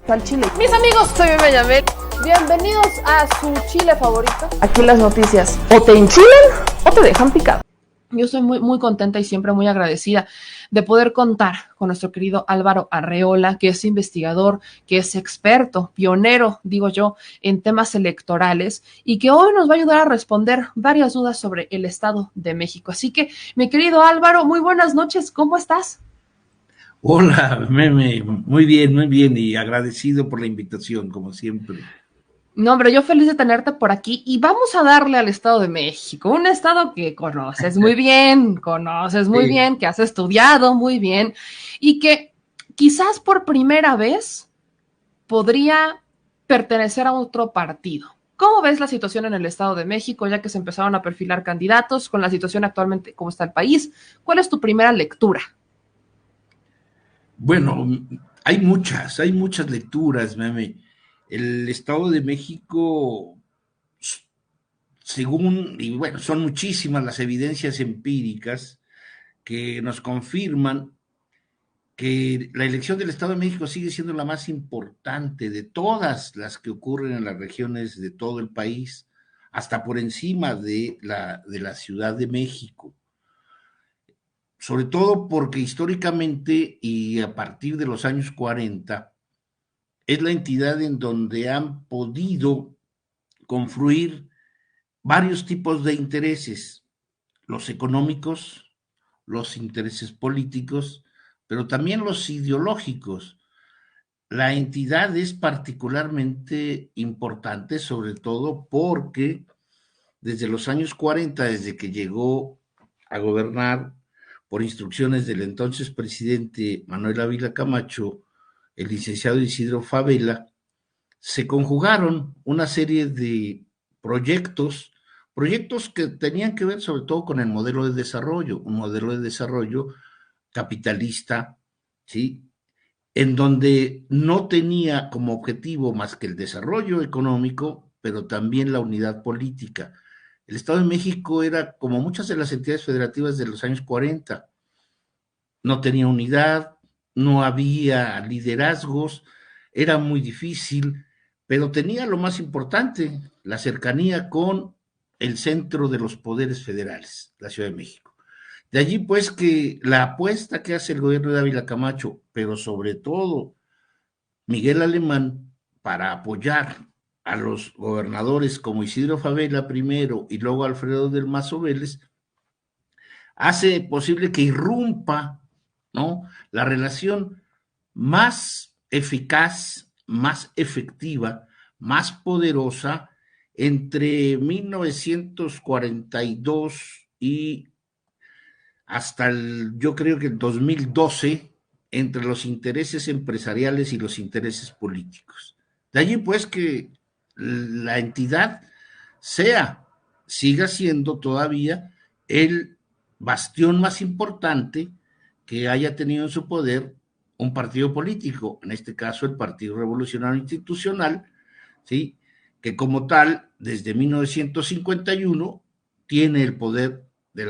Al chile. Mis amigos, soy Meme Yamel. Bienvenidos a su chile favorito. Aquí las noticias o te enchilan o te dejan picado. Yo estoy muy contenta y siempre muy agradecida de poder contar con nuestro querido Álvaro Arreola, que es investigador, que es experto, pionero, digo yo, en temas electorales y que hoy nos va a ayudar a responder varias dudas sobre el Estado de México. Así que, mi querido Álvaro, muy buenas noches, ¿cómo estás? Hola, Meme, muy bien y agradecido por la invitación, como siempre. No, hombre, yo feliz de tenerte por aquí y vamos a darle al Estado de México, un estado que conoces muy Sí. bien, que has estudiado muy bien y que quizás por primera vez podría pertenecer a otro partido. ¿Cómo ves la situación en el Estado de México, ya que se empezaron a perfilar candidatos con la situación actualmente, cómo está el país? ¿Cuál es tu primera lectura? Bueno, hay muchas lecturas, Meme. El Estado de México, según, y bueno, son muchísimas las evidencias empíricas que nos confirman que la elección del Estado de México sigue siendo la más importante de todas las que ocurren en las regiones de todo el país, hasta por encima de la Ciudad de México. Sobre todo porque históricamente y a partir de los años 40 es la entidad en donde han podido confluir varios tipos de intereses, los económicos, los intereses políticos, pero también los ideológicos. La entidad es particularmente importante, sobre todo porque desde los años 40, desde que llegó a gobernar por instrucciones del entonces presidente Manuel Ávila Camacho, el licenciado Isidro Fabela, se conjugaron una serie de proyectos, proyectos que tenían que ver sobre todo con el modelo de desarrollo, un modelo de desarrollo capitalista, ¿sí? En donde no tenía como objetivo más que el desarrollo económico, pero también la unidad política. El Estado de México era como muchas de las entidades federativas de los años 40, no tenía unidad, no había liderazgos, era muy difícil, pero tenía lo más importante, la cercanía con el centro de los poderes federales, la Ciudad de México. De allí pues que la apuesta que hace el gobierno de Ávila Camacho, pero sobre todo Miguel Alemán, para apoyar a los gobernadores como Isidro Fabela primero y luego Alfredo del Mazo Vélez, hace posible que irrumpa, ¿no?, la relación más eficaz, más efectiva, más poderosa entre 1942 y hasta yo creo que el 2012, entre los intereses empresariales y los intereses políticos. De allí pues que la entidad sea, siga siendo todavía el bastión más importante que haya tenido en su poder un partido político, en este caso el Partido Revolucionario Institucional, ¿sí?, que como tal, desde 1951, tiene el poder de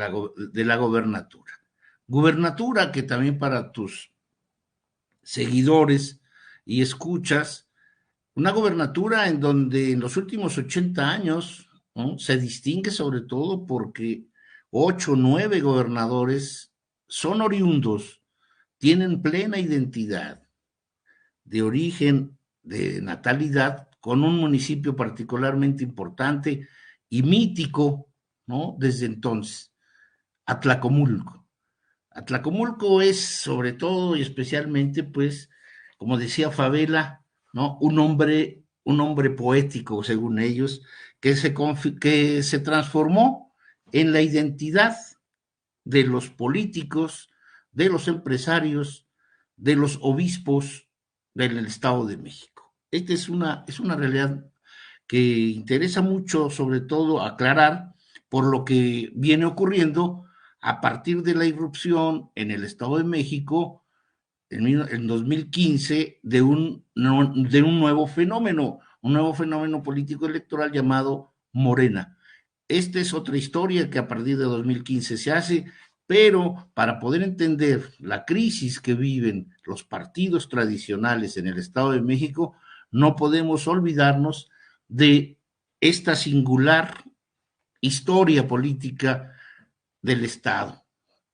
la gobernatura. Gubernatura que también para tus seguidores y escuchas, una gobernatura en donde en los últimos 80 años, ¿no?, se distingue sobre todo porque 8 o 9 gobernadores son oriundos, tienen plena identidad de origen, de natalidad, con un municipio particularmente importante y mítico, ¿no?, desde entonces, Atlacomulco. Atlacomulco es sobre todo y especialmente, pues, como decía Fabela, ¿no?, un hombre poético, según ellos, que se transformó en la identidad de los políticos, de los empresarios, de los obispos del Estado de México. Esta es una realidad que interesa mucho, sobre todo, aclarar por lo que viene ocurriendo a partir de la irrupción en el Estado de México en 2015 de un nuevo fenómeno político electoral llamado Morena. Esta es otra historia que a partir de 2015 se hace, pero para poder entender la crisis que viven los partidos tradicionales en el Estado de México, no podemos olvidarnos de esta singular historia política del Estado.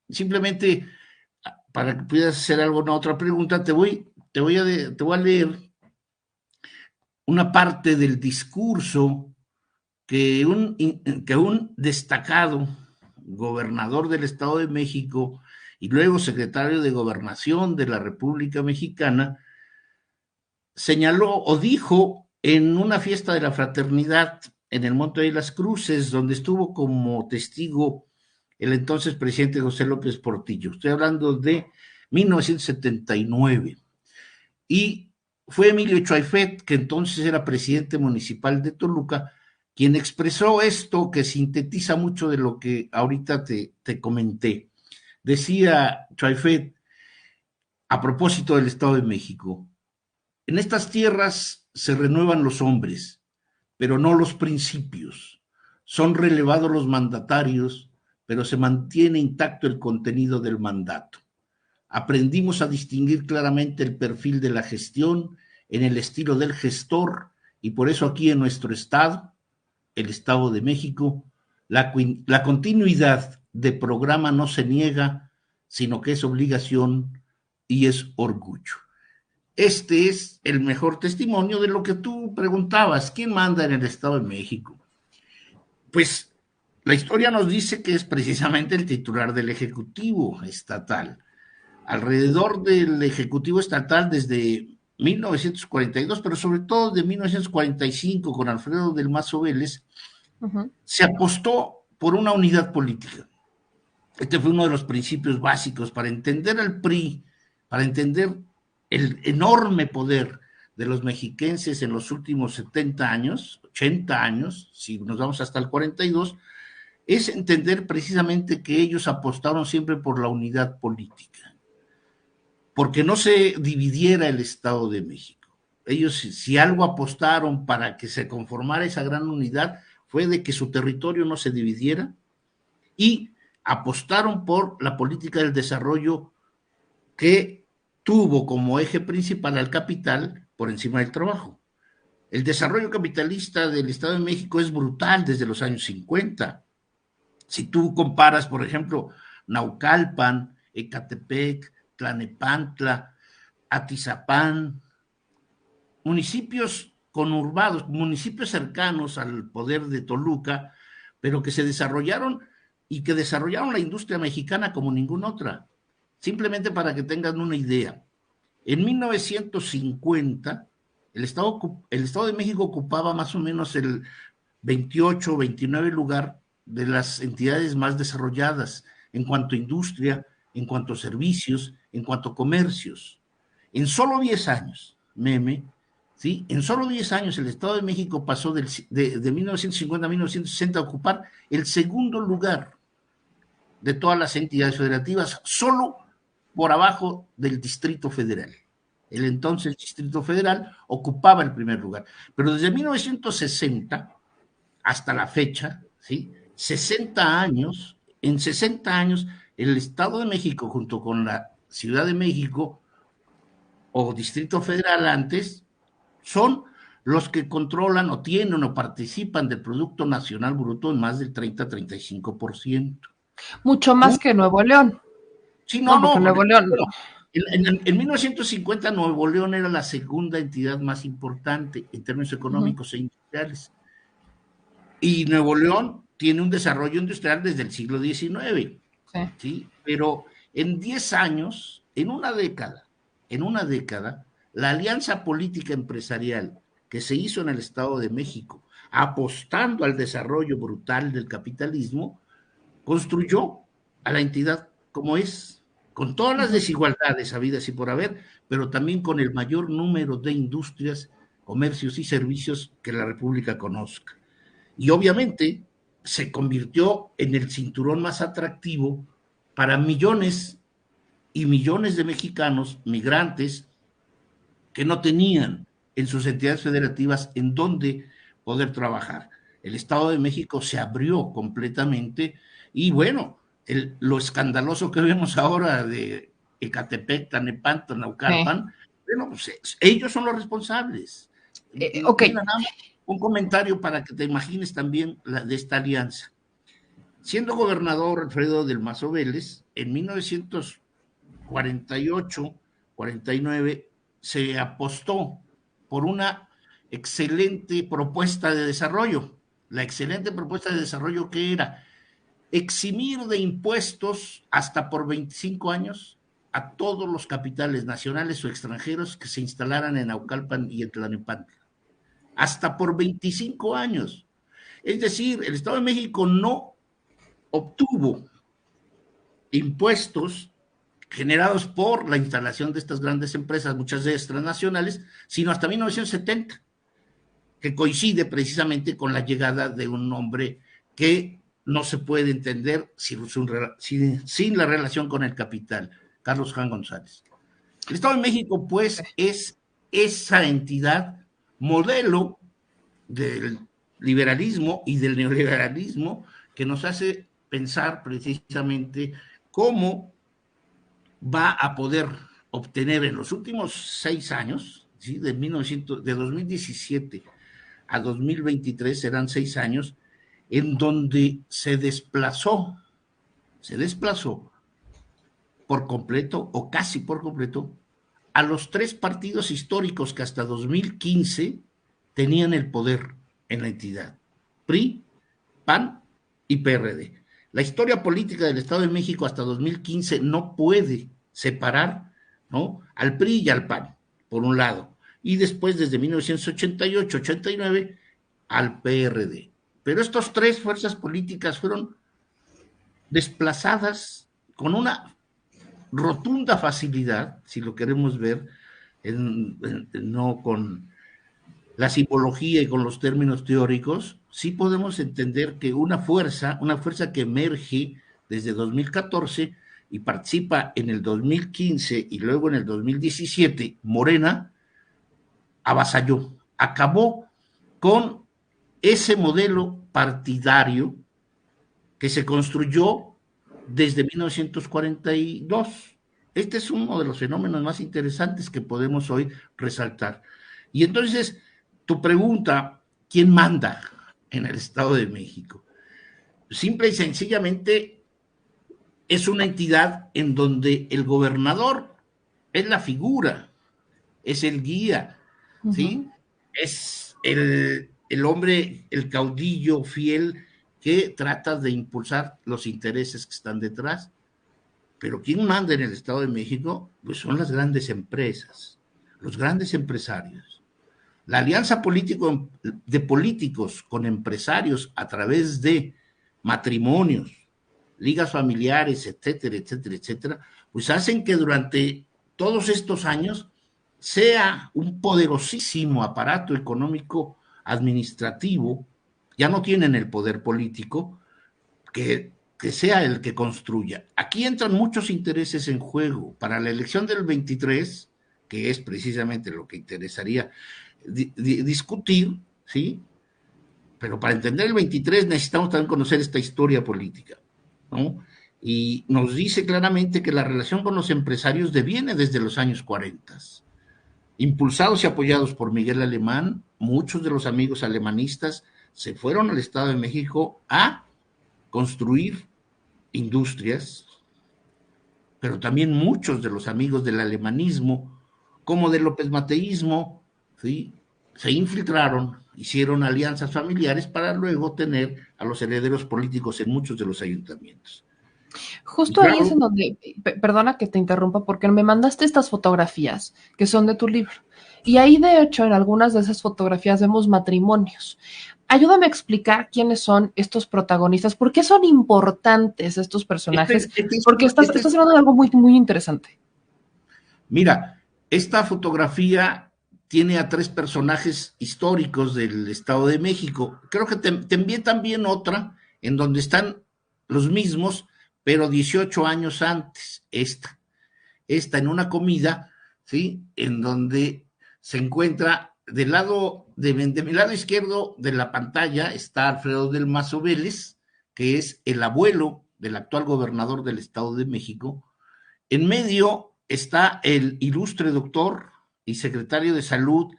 Simplemente, para que puedas hacer alguna otra pregunta, te voy a leer una parte del discurso que un destacado gobernador del Estado de México y luego secretario de Gobernación de la República Mexicana señaló o dijo en una fiesta de la fraternidad en el Monte de las Cruces, donde estuvo como testigo el entonces presidente José López Portillo. Estoy hablando de 1979. Y fue Emilio Choaifet, que entonces era presidente municipal de Toluca, quien expresó esto que sintetiza mucho de lo que ahorita te comenté. Decía Choaifet, a propósito del Estado de México: en estas tierras se renuevan los hombres, pero no los principios. Son relevados los mandatarios, pero se mantiene intacto el contenido del mandato. Aprendimos a distinguir claramente el perfil de la gestión en el estilo del gestor, y por eso aquí en nuestro estado, el Estado de México, la continuidad de programa no se niega, sino que es obligación y es orgullo. Este es el mejor testimonio de lo que tú preguntabas: ¿quién manda en el Estado de México? Pues la historia nos dice que es precisamente el titular del Ejecutivo Estatal. Alrededor del Ejecutivo Estatal desde 1942, pero sobre todo de 1945 con Alfredo del Mazo Vélez, se apostó por una unidad política. Este fue uno de los principios básicos para entender al PRI, para entender el enorme poder de los mexiquenses en los últimos 70 años, 80 años, si nos vamos hasta el 42, es entender precisamente que ellos apostaron siempre por la unidad política, porque no se dividiera el Estado de México. Ellos, si algo apostaron para que se conformara esa gran unidad, fue de que su territorio no se dividiera, y apostaron por la política del desarrollo que tuvo como eje principal al capital por encima del trabajo. El desarrollo capitalista del Estado de México es brutal desde los años 50. Si tú comparas, por ejemplo, Naucalpan, Ecatepec, Tlanepantla, Atizapán, municipios conurbados, municipios cercanos al poder de Toluca, pero que se desarrollaron y que desarrollaron la industria mexicana como ninguna otra. Simplemente para que tengan una idea, en 1950 el Estado de México ocupaba más o menos el 28 o 29 lugar de las entidades más desarrolladas en cuanto a industria, en cuanto a servicios, en cuanto a comercios. En solo 10 años, ¿sí? En solo 10 años el Estado de México pasó de 1950 a 1960 a ocupar el segundo lugar de todas las entidades federativas, solo por abajo del Distrito Federal. El entonces Distrito Federal ocupaba el primer lugar. Pero desde 1960 hasta la fecha, ¿sí? 60 años, en 60 años, el Estado de México, junto con la Ciudad de México o Distrito Federal antes, son los que controlan o tienen o participan del Producto Nacional Bruto en más del 30-35%. Mucho más que Nuevo León. Sí, no, Nuevo León. En 1950 Nuevo León era la segunda entidad más importante en términos económicos e industriales. Y Nuevo León tiene un desarrollo industrial desde el siglo XIX. ¿Sí? Pero en 10 años, en una década, la alianza política empresarial que se hizo en el Estado de México, apostando al desarrollo brutal del capitalismo, construyó a la entidad como es, con todas las desigualdades habidas y por haber, pero también con el mayor número de industrias, comercios y servicios que la República conozca. Y obviamente se convirtió en el cinturón más atractivo para millones y millones de mexicanos migrantes que no tenían en sus entidades federativas en donde poder trabajar. El Estado de México se abrió completamente y bueno, lo escandaloso que vemos ahora de Ecatepec, Tlalnepantla, Naucalpan, bueno, pues ellos son los responsables. Ok. Mira, nada más un comentario para que te imagines también de esta alianza. Siendo gobernador Alfredo del Mazo Vélez, en 1948, 49, se apostó por una excelente propuesta de desarrollo. La excelente propuesta de desarrollo que era eximir de impuestos hasta por 25 años a todos los capitales nacionales o extranjeros que se instalaran en Naucalpan y en Tlalnepantla. Hasta por 25 años. Es decir, el Estado de México no obtuvo impuestos generados por la instalación de estas grandes empresas, muchas de ellas transnacionales, sino hasta 1970, que coincide precisamente con la llegada de un hombre que no se puede entender sin la relación con el capital, Carlos Juan González. El Estado de México, pues, es esa entidad modelo del liberalismo y del neoliberalismo que nos hace pensar precisamente cómo va a poder obtener en los últimos 6 años, ¿sí? de 2017 a 2023 serán 6 años, en donde se desplazó por completo o casi por completo a los 3 partidos históricos que hasta 2015 tenían el poder en la entidad: PRI, PAN y PRD. La historia política del Estado de México hasta 2015 no puede separar, ¿no?, al PRI y al PAN, por un lado, y después desde 1988-89 al PRD. Pero estas 3 fuerzas políticas fueron desplazadas con una rotunda facilidad, si lo queremos ver, no con la simbología y con los términos teóricos, sí podemos entender que una fuerza que emerge desde 2014 y participa en el 2015 y luego en el 2017, Morena, avasalló, acabó con ese modelo partidario que se construyó desde 1942. Este es uno de los fenómenos más interesantes que podemos hoy resaltar. Y entonces, tu pregunta, ¿quién manda en el Estado de México? Simple y sencillamente es una entidad en donde el gobernador es la figura, es el guía, ¿sí? Es el hombre, el caudillo fiel que trata de impulsar los intereses que están detrás. Pero ¿quién manda en el Estado de México? Pues son las grandes empresas, los grandes empresarios. La alianza de políticos con empresarios a través de matrimonios, ligas familiares, etcétera, etcétera, etcétera, pues hacen que durante todos estos años sea un poderosísimo aparato económico administrativo. Ya no tienen el poder político, que sea el que construya. Aquí entran muchos intereses en juego. Para la elección del 23, que es precisamente lo que interesaría discutir, ¿sí? Pero para entender el 23 necesitamos también conocer esta historia política, ¿no? Y nos dice claramente que la relación con los empresarios deviene desde los años 40. Impulsados y apoyados por Miguel Alemán, muchos de los amigos alemanistas se fueron al Estado de México a construir industrias, pero también muchos de los amigos del alemanismo, como del López Mateísmo, ¿sí?, se infiltraron, hicieron alianzas familiares para luego tener a los herederos políticos en muchos de los ayuntamientos. Justo ahí es en donde, perdona que te interrumpa, porque me mandaste estas fotografías que son de tu libro. Y ahí, de hecho, en algunas de esas fotografías vemos matrimonios. Ayúdame a explicar quiénes son estos protagonistas, por qué son importantes estos personajes, porque estás hablando de algo muy, muy interesante. Mira, esta fotografía tiene a 3 personajes históricos del Estado de México. Creo que te envié también otra en donde están los mismos, pero 18 años antes. Esta en una comida, ¿sí?, en donde se encuentra de mi lado izquierdo de la pantalla está Alfredo del Mazo Vélez, que es el abuelo del actual gobernador del Estado de México. En medio está el ilustre doctor y secretario de Salud,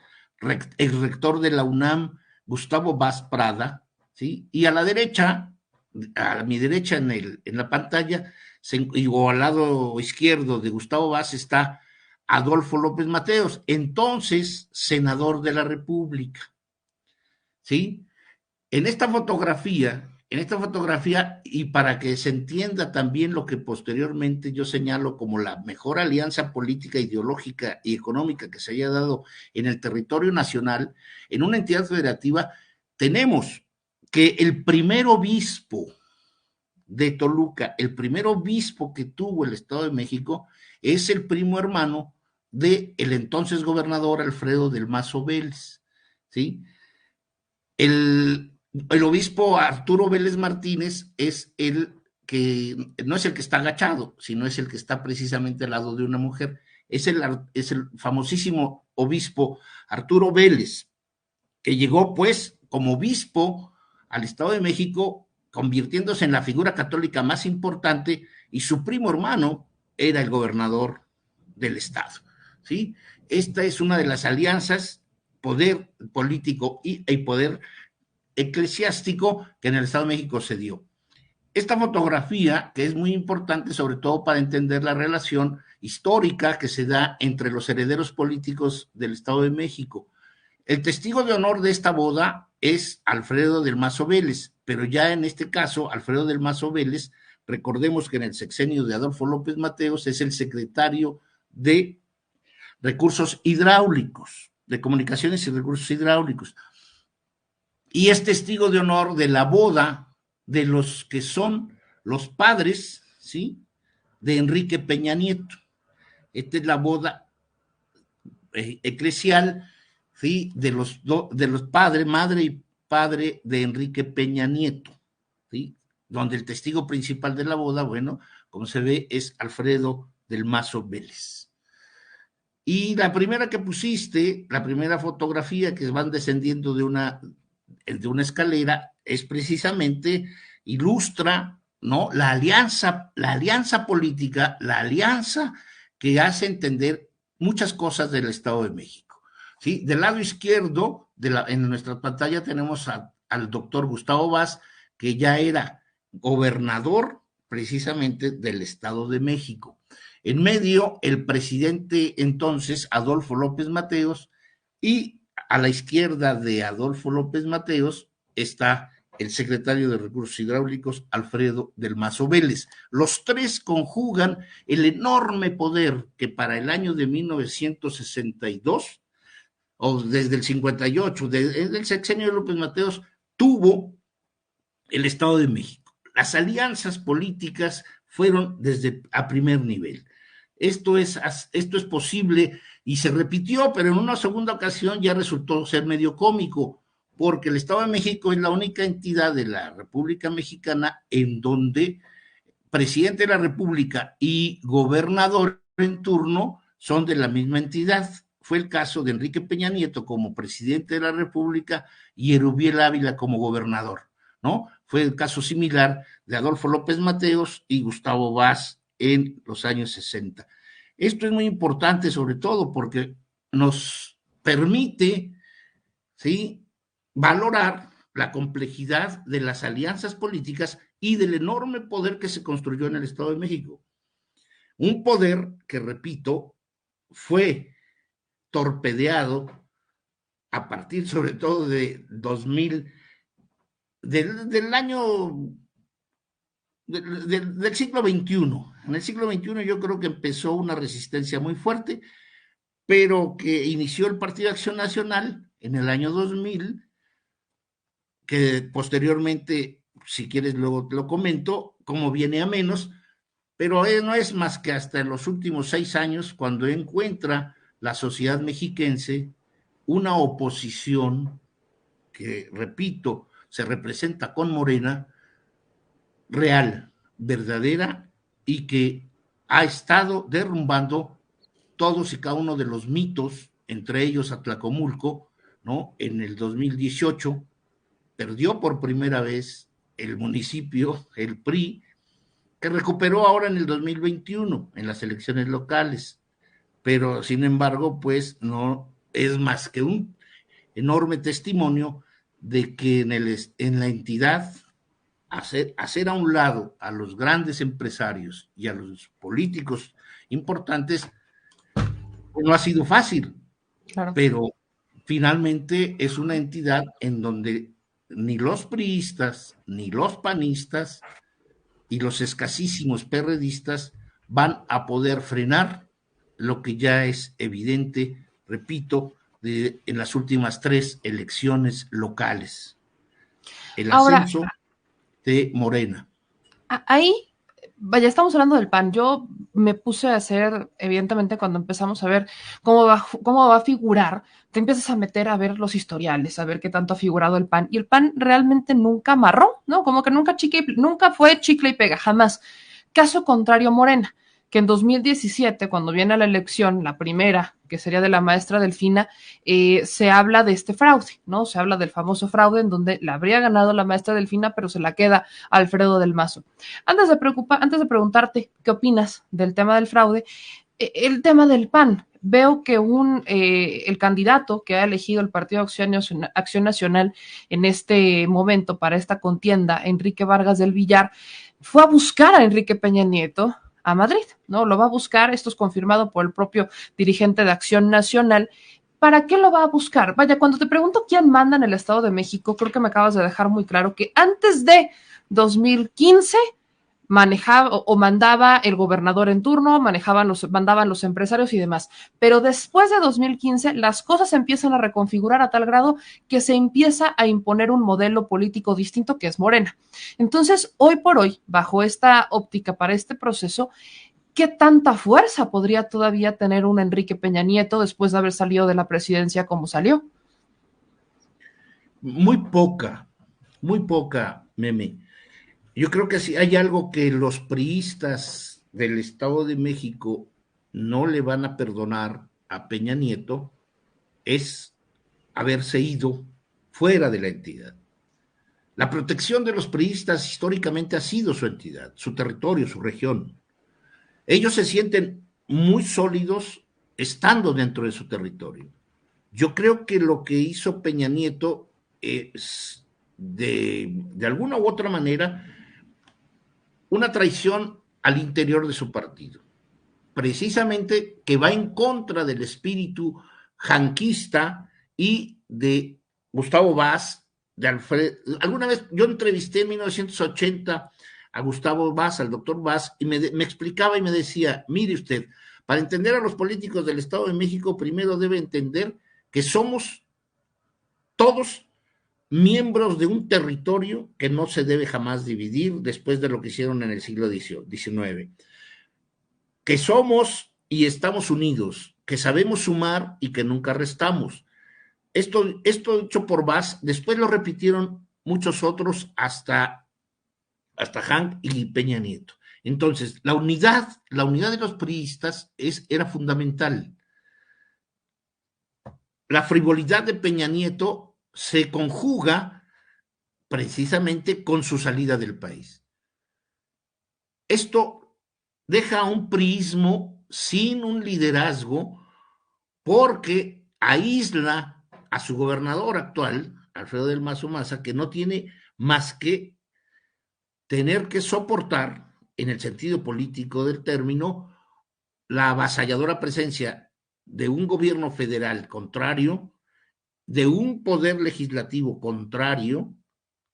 ex rector de la UNAM, Gustavo Vaz Prada, ¿sí? Y a la derecha, a mi derecha en la pantalla, o al lado izquierdo de Gustavo Vaz, está Adolfo López Mateos, entonces senador de la República, ¿sí? En esta fotografía, y para que se entienda también lo que posteriormente yo señalo como la mejor alianza política, ideológica y económica que se haya dado en el territorio nacional, en una entidad federativa, tenemos que el primer obispo de Toluca, el primer obispo que tuvo el Estado de México, es el primo hermano del entonces gobernador Alfredo del Mazo Vélez, ¿sí? El obispo Arturo Vélez Martínez es el que, no es el que está agachado, sino es el que está precisamente al lado de una mujer. Es el famosísimo obispo Arturo Vélez, que llegó pues como obispo al Estado de México, convirtiéndose en la figura católica más importante, y su primo hermano era el gobernador del Estado, ¿sí? Esta es una de las alianzas, poder político y poder eclesiástico, que en el Estado de México se dio. Esta fotografía, que es muy importante sobre todo para entender la relación histórica que se da entre los herederos políticos del Estado de México. El testigo de honor de esta boda es Alfredo del Mazo Vélez, pero ya en este caso, Alfredo del Mazo Vélez, recordemos que en el sexenio de Adolfo López Mateos es el secretario de Recursos Hidráulicos, de Comunicaciones y Recursos Hidráulicos, y es testigo de honor de la boda de los que son los padres, ¿sí?, de Enrique Peña Nieto. Esta es la boda eclesial, ¿sí?, de los padres, madre y padre de Enrique Peña Nieto, ¿sí?, donde el testigo principal de la boda, bueno, como se ve, es Alfredo del Mazo Vélez. Y la primera que pusiste, la primera fotografía que van descendiendo de una escalera, es precisamente, ilustra, ¿no?, la alianza política, la alianza que hace entender muchas cosas del Estado de México, ¿sí? Del lado izquierdo, en nuestra pantalla tenemos al doctor Gustavo Vaz, que ya era gobernador precisamente del Estado de México. En medio, el presidente entonces, Adolfo López Mateos, y a la izquierda de Adolfo López Mateos está el secretario de Recursos Hidráulicos, Alfredo del Mazo Vélez. Los tres conjugan el enorme poder que para el año de 1962, o desde el 58, desde el sexenio de López Mateos, tuvo el Estado de México. Las alianzas políticas fueron desde a primer nivel. Esto es posible y se repitió, pero en una segunda ocasión ya resultó ser medio cómico, porque el Estado de México es la única entidad de la República Mexicana en donde presidente de la República y gobernador en turno son de la misma entidad. Fue el caso de Enrique Peña Nieto como presidente de la República y Erubiel Ávila como gobernador, ¿no? Fue el caso similar de Adolfo López Mateos y Gustavo Vaz en los años 60. Esto es muy importante, sobre todo porque nos permite, ¿sí?, valorar la complejidad de las alianzas políticas y del enorme poder que se construyó en el Estado de México. Un poder que, repito, fue torpedeado a partir sobre todo de 2000, del año del siglo XXI. En el siglo XXI yo creo que empezó una resistencia muy fuerte, pero que inició el Partido Acción Nacional en el año 2000, que posteriormente, si quieres luego te lo comento, cómo viene a menos, pero no es más que hasta en los últimos 6 años cuando encuentra la sociedad mexiquense una oposición que, repito, se representa con Morena, real, verdadera, y que ha estado derrumbando todos y cada uno de los mitos, entre ellos Atlacomulco, ¿no? En el 2018 perdió por primera vez el municipio, el PRI, que recuperó ahora en el 2021, en las elecciones locales, pero sin embargo, pues no es más que un enorme testimonio de que en la entidad hacer a un lado a los grandes empresarios y a los políticos importantes no ha sido fácil, Claro. pero finalmente es una entidad en donde ni los priistas, ni los panistas y los escasísimos perredistas van a poder frenar lo que ya es evidente, repito, en las últimas 3 elecciones locales, el Ahora, ascenso de Morena. ahí, vaya, estamos hablando del PAN. Yo me puse a hacer, evidentemente, cuando empezamos a ver cómo va a figurar, te empiezas a meter a ver los historiales, a ver qué tanto ha figurado el PAN. Y el PAN realmente nunca amarró, ¿no? Como que nunca fue chicle y pega, jamás. Caso contrario, Morena, que en 2017, cuando viene la elección, la primera, que sería de la maestra Delfina, se habla de este fraude, ¿no? Se habla del famoso fraude en donde la habría ganado la maestra Delfina, pero se la queda Alfredo del Mazo. Antes de preguntarte qué opinas del tema del fraude, el tema del PAN. Veo que el candidato que ha elegido el Partido Acción Nacional en este momento para esta contienda, Enrique Vargas del Villar, fue a buscar a Enrique Peña Nieto a Madrid, ¿no? Lo va a buscar, esto es confirmado por el propio dirigente de Acción Nacional. ¿Para qué lo va a buscar? Vaya, cuando te pregunto quién manda en el Estado de México, creo que me acabas de dejar muy claro que antes de 2015 manejaba o mandaba el gobernador en turno, mandaban los empresarios y demás. Pero después de 2015, las cosas se empiezan a reconfigurar a tal grado que se empieza a imponer un modelo político distinto que es Morena. Entonces, hoy por hoy, bajo esta óptica para este proceso, ¿qué tanta fuerza podría todavía tener un Enrique Peña Nieto después de haber salido de la presidencia como salió? Muy poca, Meme. Yo creo que si hay algo que los priistas del Estado de México no le van a perdonar a Peña Nieto es haberse ido fuera de la entidad. La protección de los priistas históricamente ha sido su entidad, su territorio, su región. Ellos se sienten muy sólidos estando dentro de su territorio. Yo creo que lo que hizo Peña Nieto es de alguna u otra manera una traición al interior de su partido, precisamente que va en contra del espíritu janquista y de Gustavo Vaz, de Alfredo. Alguna vez yo entrevisté en 1980 a Gustavo Vaz, al doctor Vaz, y me explicaba y me decía, mire usted, para entender a los políticos del Estado de México, primero debe entender que somos todos miembros de un territorio que no se debe jamás dividir después de lo que hicieron en el siglo XIX. Que somos y estamos unidos, que sabemos sumar y que nunca restamos. Esto hecho por Vaz, después lo repitieron muchos otros hasta Hank y Peña Nieto. Entonces, la unidad de los priistas era fundamental. La frivolidad de Peña Nieto se conjuga precisamente con su salida del país. Esto deja un priismo sin un liderazgo porque aísla a su gobernador actual, Alfredo del Mazo Maza, que no tiene más que tener que soportar, en el sentido político del término, la avasalladora presencia de un gobierno federal contrario, de un poder legislativo contrario,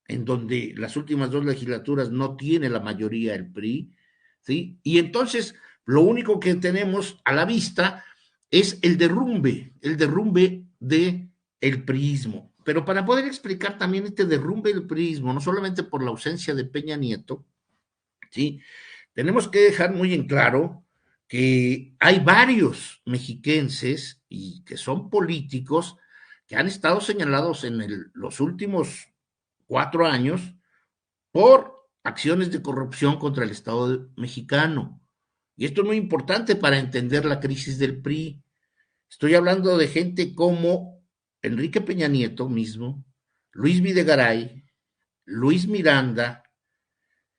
en donde las últimas 2 legislaturas no tiene la mayoría el PRI, ¿sí? Y entonces lo único que tenemos a la vista es el derrumbe del priismo. Pero para poder explicar también este derrumbe del priismo, no solamente por la ausencia de Peña Nieto, ¿sí? Tenemos que dejar muy en claro que hay varios mexiquenses y que son políticos que han estado señalados en los últimos 4 años por acciones de corrupción contra el Estado mexicano. Y esto es muy importante para entender la crisis del PRI. Estoy hablando de gente como Enrique Peña Nieto mismo, Luis Videgaray, Luis Miranda,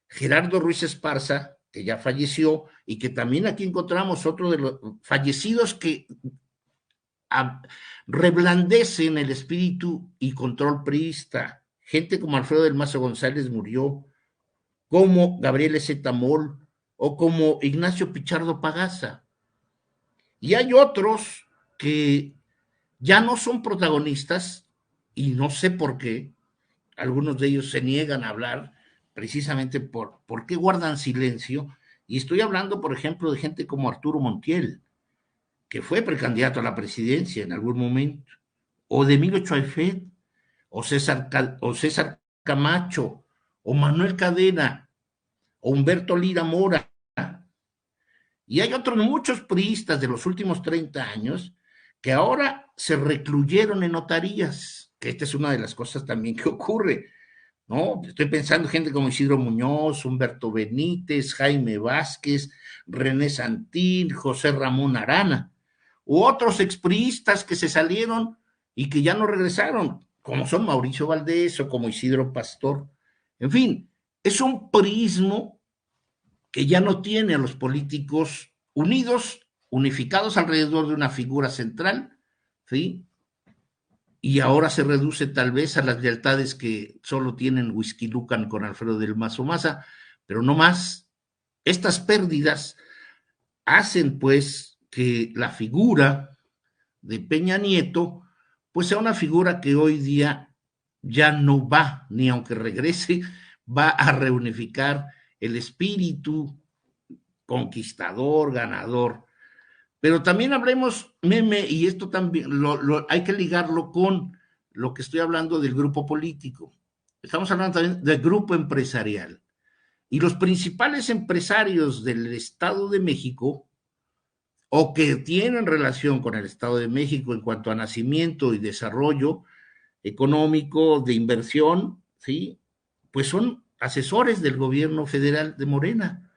Gerardo Ruiz Esparza que ya falleció, y que también aquí encontramos otro de los fallecidos que reblandecen el espíritu y control priista. Gente como Alfredo del Mazo González murió, como Gabriel Z. Moll o como Ignacio Pichardo Pagaza. Y hay otros que ya no son protagonistas, y no sé por qué, algunos de ellos se niegan a hablar precisamente por qué guardan silencio, y estoy hablando, por ejemplo, de gente como Arturo Montiel, que fue precandidato a la presidencia en algún momento, o de Emilio Choaifet, o César Camacho, o Manuel Cadena, o Humberto Lira Mora. Y hay otros muchos priistas de los últimos 30 años que ahora se recluyeron en notarías, que esta es una de las cosas también que ocurre, ¿no? Estoy pensando en gente como Isidro Muñoz, Humberto Benítez, Jaime Vázquez, René Santín, José Ramón Arana, u otros expriistas que se salieron y que ya no regresaron, como son Mauricio Valdés o como Isidro Pastor. En fin, es un priismo que ya no tiene a los políticos unidos, unificados alrededor de una figura central, ¿sí? Y ahora se reduce tal vez a las lealtades que solo tienen Whisky Lucan con Alfredo del Mazo Maza, pero no más. Estas pérdidas hacen pues que la figura de Peña Nieto pues sea una figura que hoy día ya no va, ni aunque regrese, va a reunificar el espíritu conquistador, ganador. Pero también hablemos, Meme, y esto también hay que ligarlo con lo que estoy hablando del grupo político. Estamos hablando también del grupo empresarial. Y los principales empresarios del Estado de México, o que tienen relación con el Estado de México en cuanto a nacimiento y desarrollo económico, de inversión, ¿sí? Pues son asesores del gobierno federal de Morena.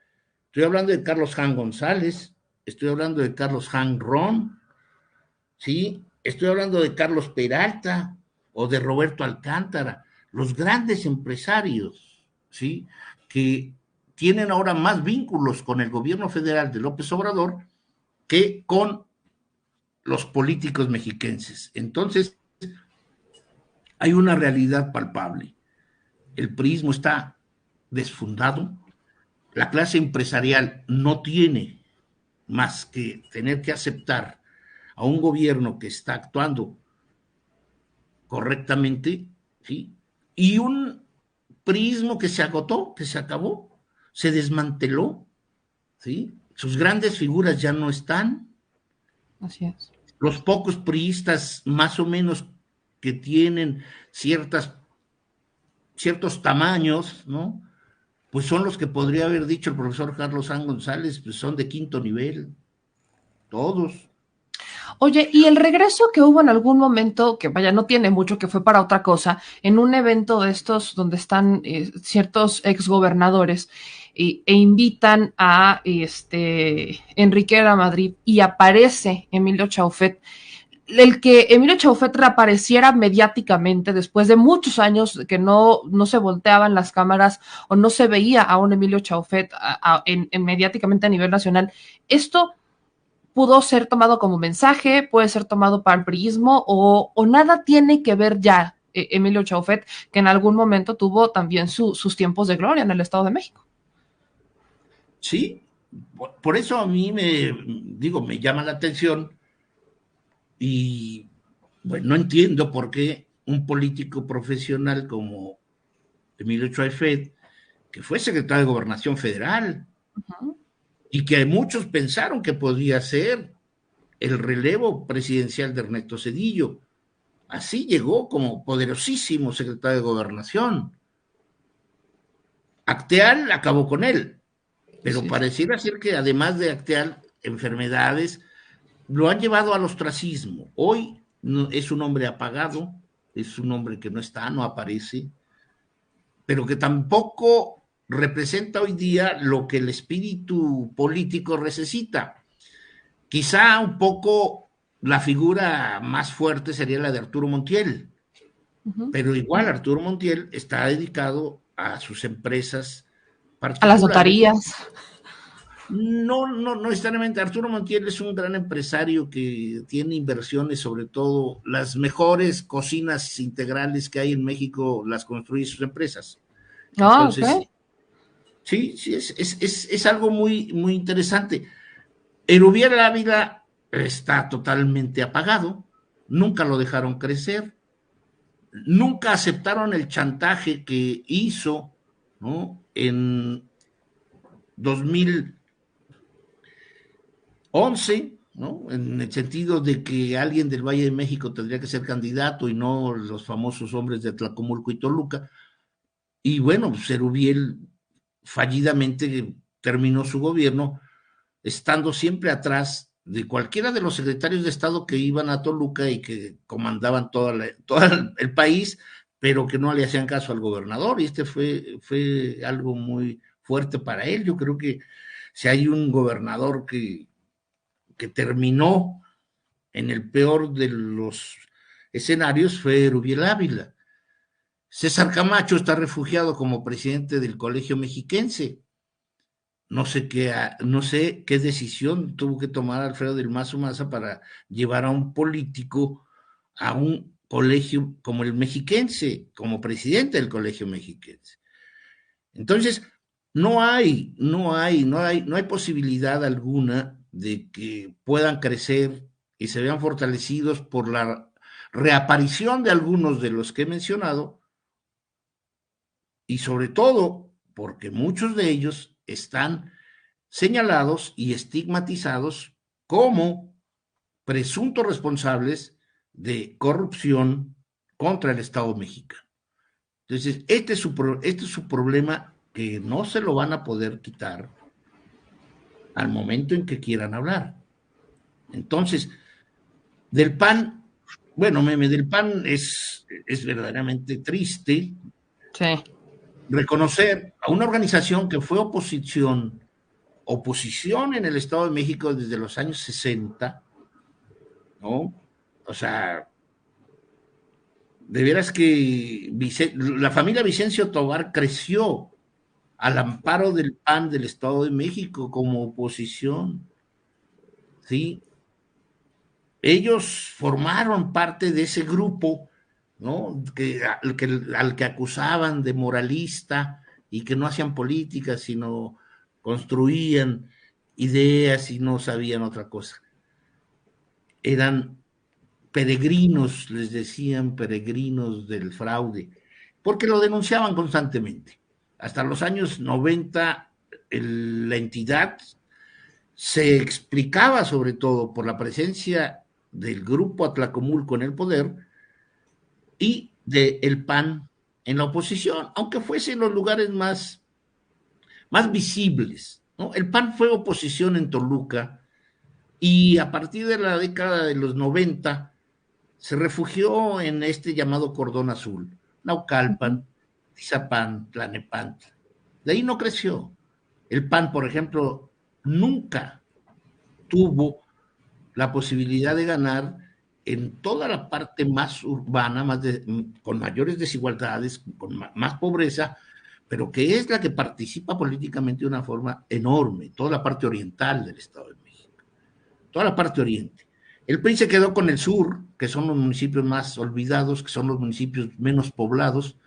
Estoy hablando de Carlos Jan González, estoy hablando de Carlos Jan Ron, ¿sí? Estoy hablando de Carlos Peralta o de Roberto Alcántara, los grandes empresarios, ¿sí? Que tienen ahora más vínculos con el gobierno federal de López Obrador que con los políticos mexiquenses. Entonces, hay una realidad palpable. El priismo está desfundado, la clase empresarial no tiene más que tener que aceptar a un gobierno que está actuando correctamente, ¿sí? Y un priismo que se agotó, que se acabó, se desmanteló, ¿sí? Sus grandes figuras ya no están. Así es. Los pocos priistas más o menos que tienen ciertos tamaños, ¿no? Pues son los que podría haber dicho el profesor Carlos San González, pues son de quinto nivel, todos. Oye, y el regreso que hubo en algún momento, que vaya, no tiene mucho, que fue para otra cosa, en un evento de estos donde están ciertos exgobernadores e invitan a Enrique de la Madrid y aparece Emilio Chaufet. El que Emilio Chaufet reapareciera mediáticamente después de muchos años que no se volteaban las cámaras o no se veía a un Emilio Chaufet mediáticamente a nivel nacional, esto pudo ser tomado como mensaje, puede ser tomado para el priismo o nada tiene que ver ya Emilio Chaufet, que en algún momento tuvo también sus tiempos de gloria en el Estado de México. Sí, por eso a mí me llama la atención y bueno, no entiendo por qué un político profesional como Emilio Chaufet, que fue secretario de Gobernación Federal, y que muchos pensaron que podía ser el relevo presidencial de Ernesto Zedillo. Así llegó como poderosísimo secretario de Gobernación. Acteal acabó con él, pero sí, pareciera ser que además de Acteal, enfermedades lo han llevado al ostracismo. Hoy es un hombre apagado, es un hombre que no está, no aparece, pero que tampoco representa hoy día lo que el espíritu político necesita. Quizá un poco la figura más fuerte sería la de Arturo Montiel, pero igual Arturo Montiel está dedicado a sus empresas particulares. A las notarías. No necesariamente. Arturo Montiel es un gran empresario que tiene inversiones, sobre todo las mejores cocinas integrales que hay en México las construye sus empresas. Ah, ok. Entonces, sí, es algo muy interesante. Erubiel Ávila está totalmente apagado, nunca lo dejaron crecer, nunca aceptaron el chantaje que hizo, ¿no? En 2011, ¿no? En el sentido de que alguien del Valle de México tendría que ser candidato y no los famosos hombres de Tlacomulco y Toluca. Y bueno, Erubiel fallidamente terminó su gobierno estando siempre atrás de cualquiera de los secretarios de Estado que iban a Toluca y que comandaban todo el país, pero que no le hacían caso al gobernador. Y fue algo muy fuerte para él. Yo creo que si hay un gobernador que terminó en el peor de los escenarios, fue Erubiel Ávila. César Camacho está refugiado como presidente del Colegio Mexiquense. No sé qué decisión tuvo que tomar Alfredo del Mazo Maza para llevar a un político a un colegio como el Mexiquense, como presidente del Colegio Mexiquense. Entonces, no hay posibilidad alguna de que puedan crecer y se vean fortalecidos por la reaparición de algunos de los que he mencionado, y sobre todo porque muchos de ellos están señalados y estigmatizados como presuntos responsables de corrupción contra el Estado mexicano. Entonces, este es su problema, que no se lo van a poder quitar al momento en que quieran hablar. Entonces, del PAN, bueno, meme, del PAN es verdaderamente triste Sí. reconocer a una organización que fue oposición en el Estado de México desde los años 60, ¿no? O sea, de veras que la familia Vicencio Tobar creció al amparo del PAN del Estado de México como oposición, ¿sí? Ellos formaron parte de ese grupo, ¿no? Al que acusaban de moralista y que no hacían política, sino construían ideas y no sabían otra cosa. Eran peregrinos, les decían peregrinos del fraude, porque lo denunciaban constantemente. Hasta los años 90, la entidad se explicaba sobre todo por la presencia del grupo Atlacomulco en el poder y del PAN en la oposición, aunque fuese en los lugares más visibles, ¿no? El PAN fue oposición en Toluca y a partir de la década de los 90 se refugió en este llamado cordón azul, Naucalpan, Tizapán, Tlanepantla. De ahí no creció. El PAN, por ejemplo, nunca tuvo la posibilidad de ganar en toda la parte más urbana, con mayores desigualdades, con más pobreza, pero que es la que participa políticamente de una forma enorme, toda la parte oriental del Estado de México, toda la parte oriente. El PRI se quedó con el sur, que son los municipios más olvidados, que son los municipios menos poblados.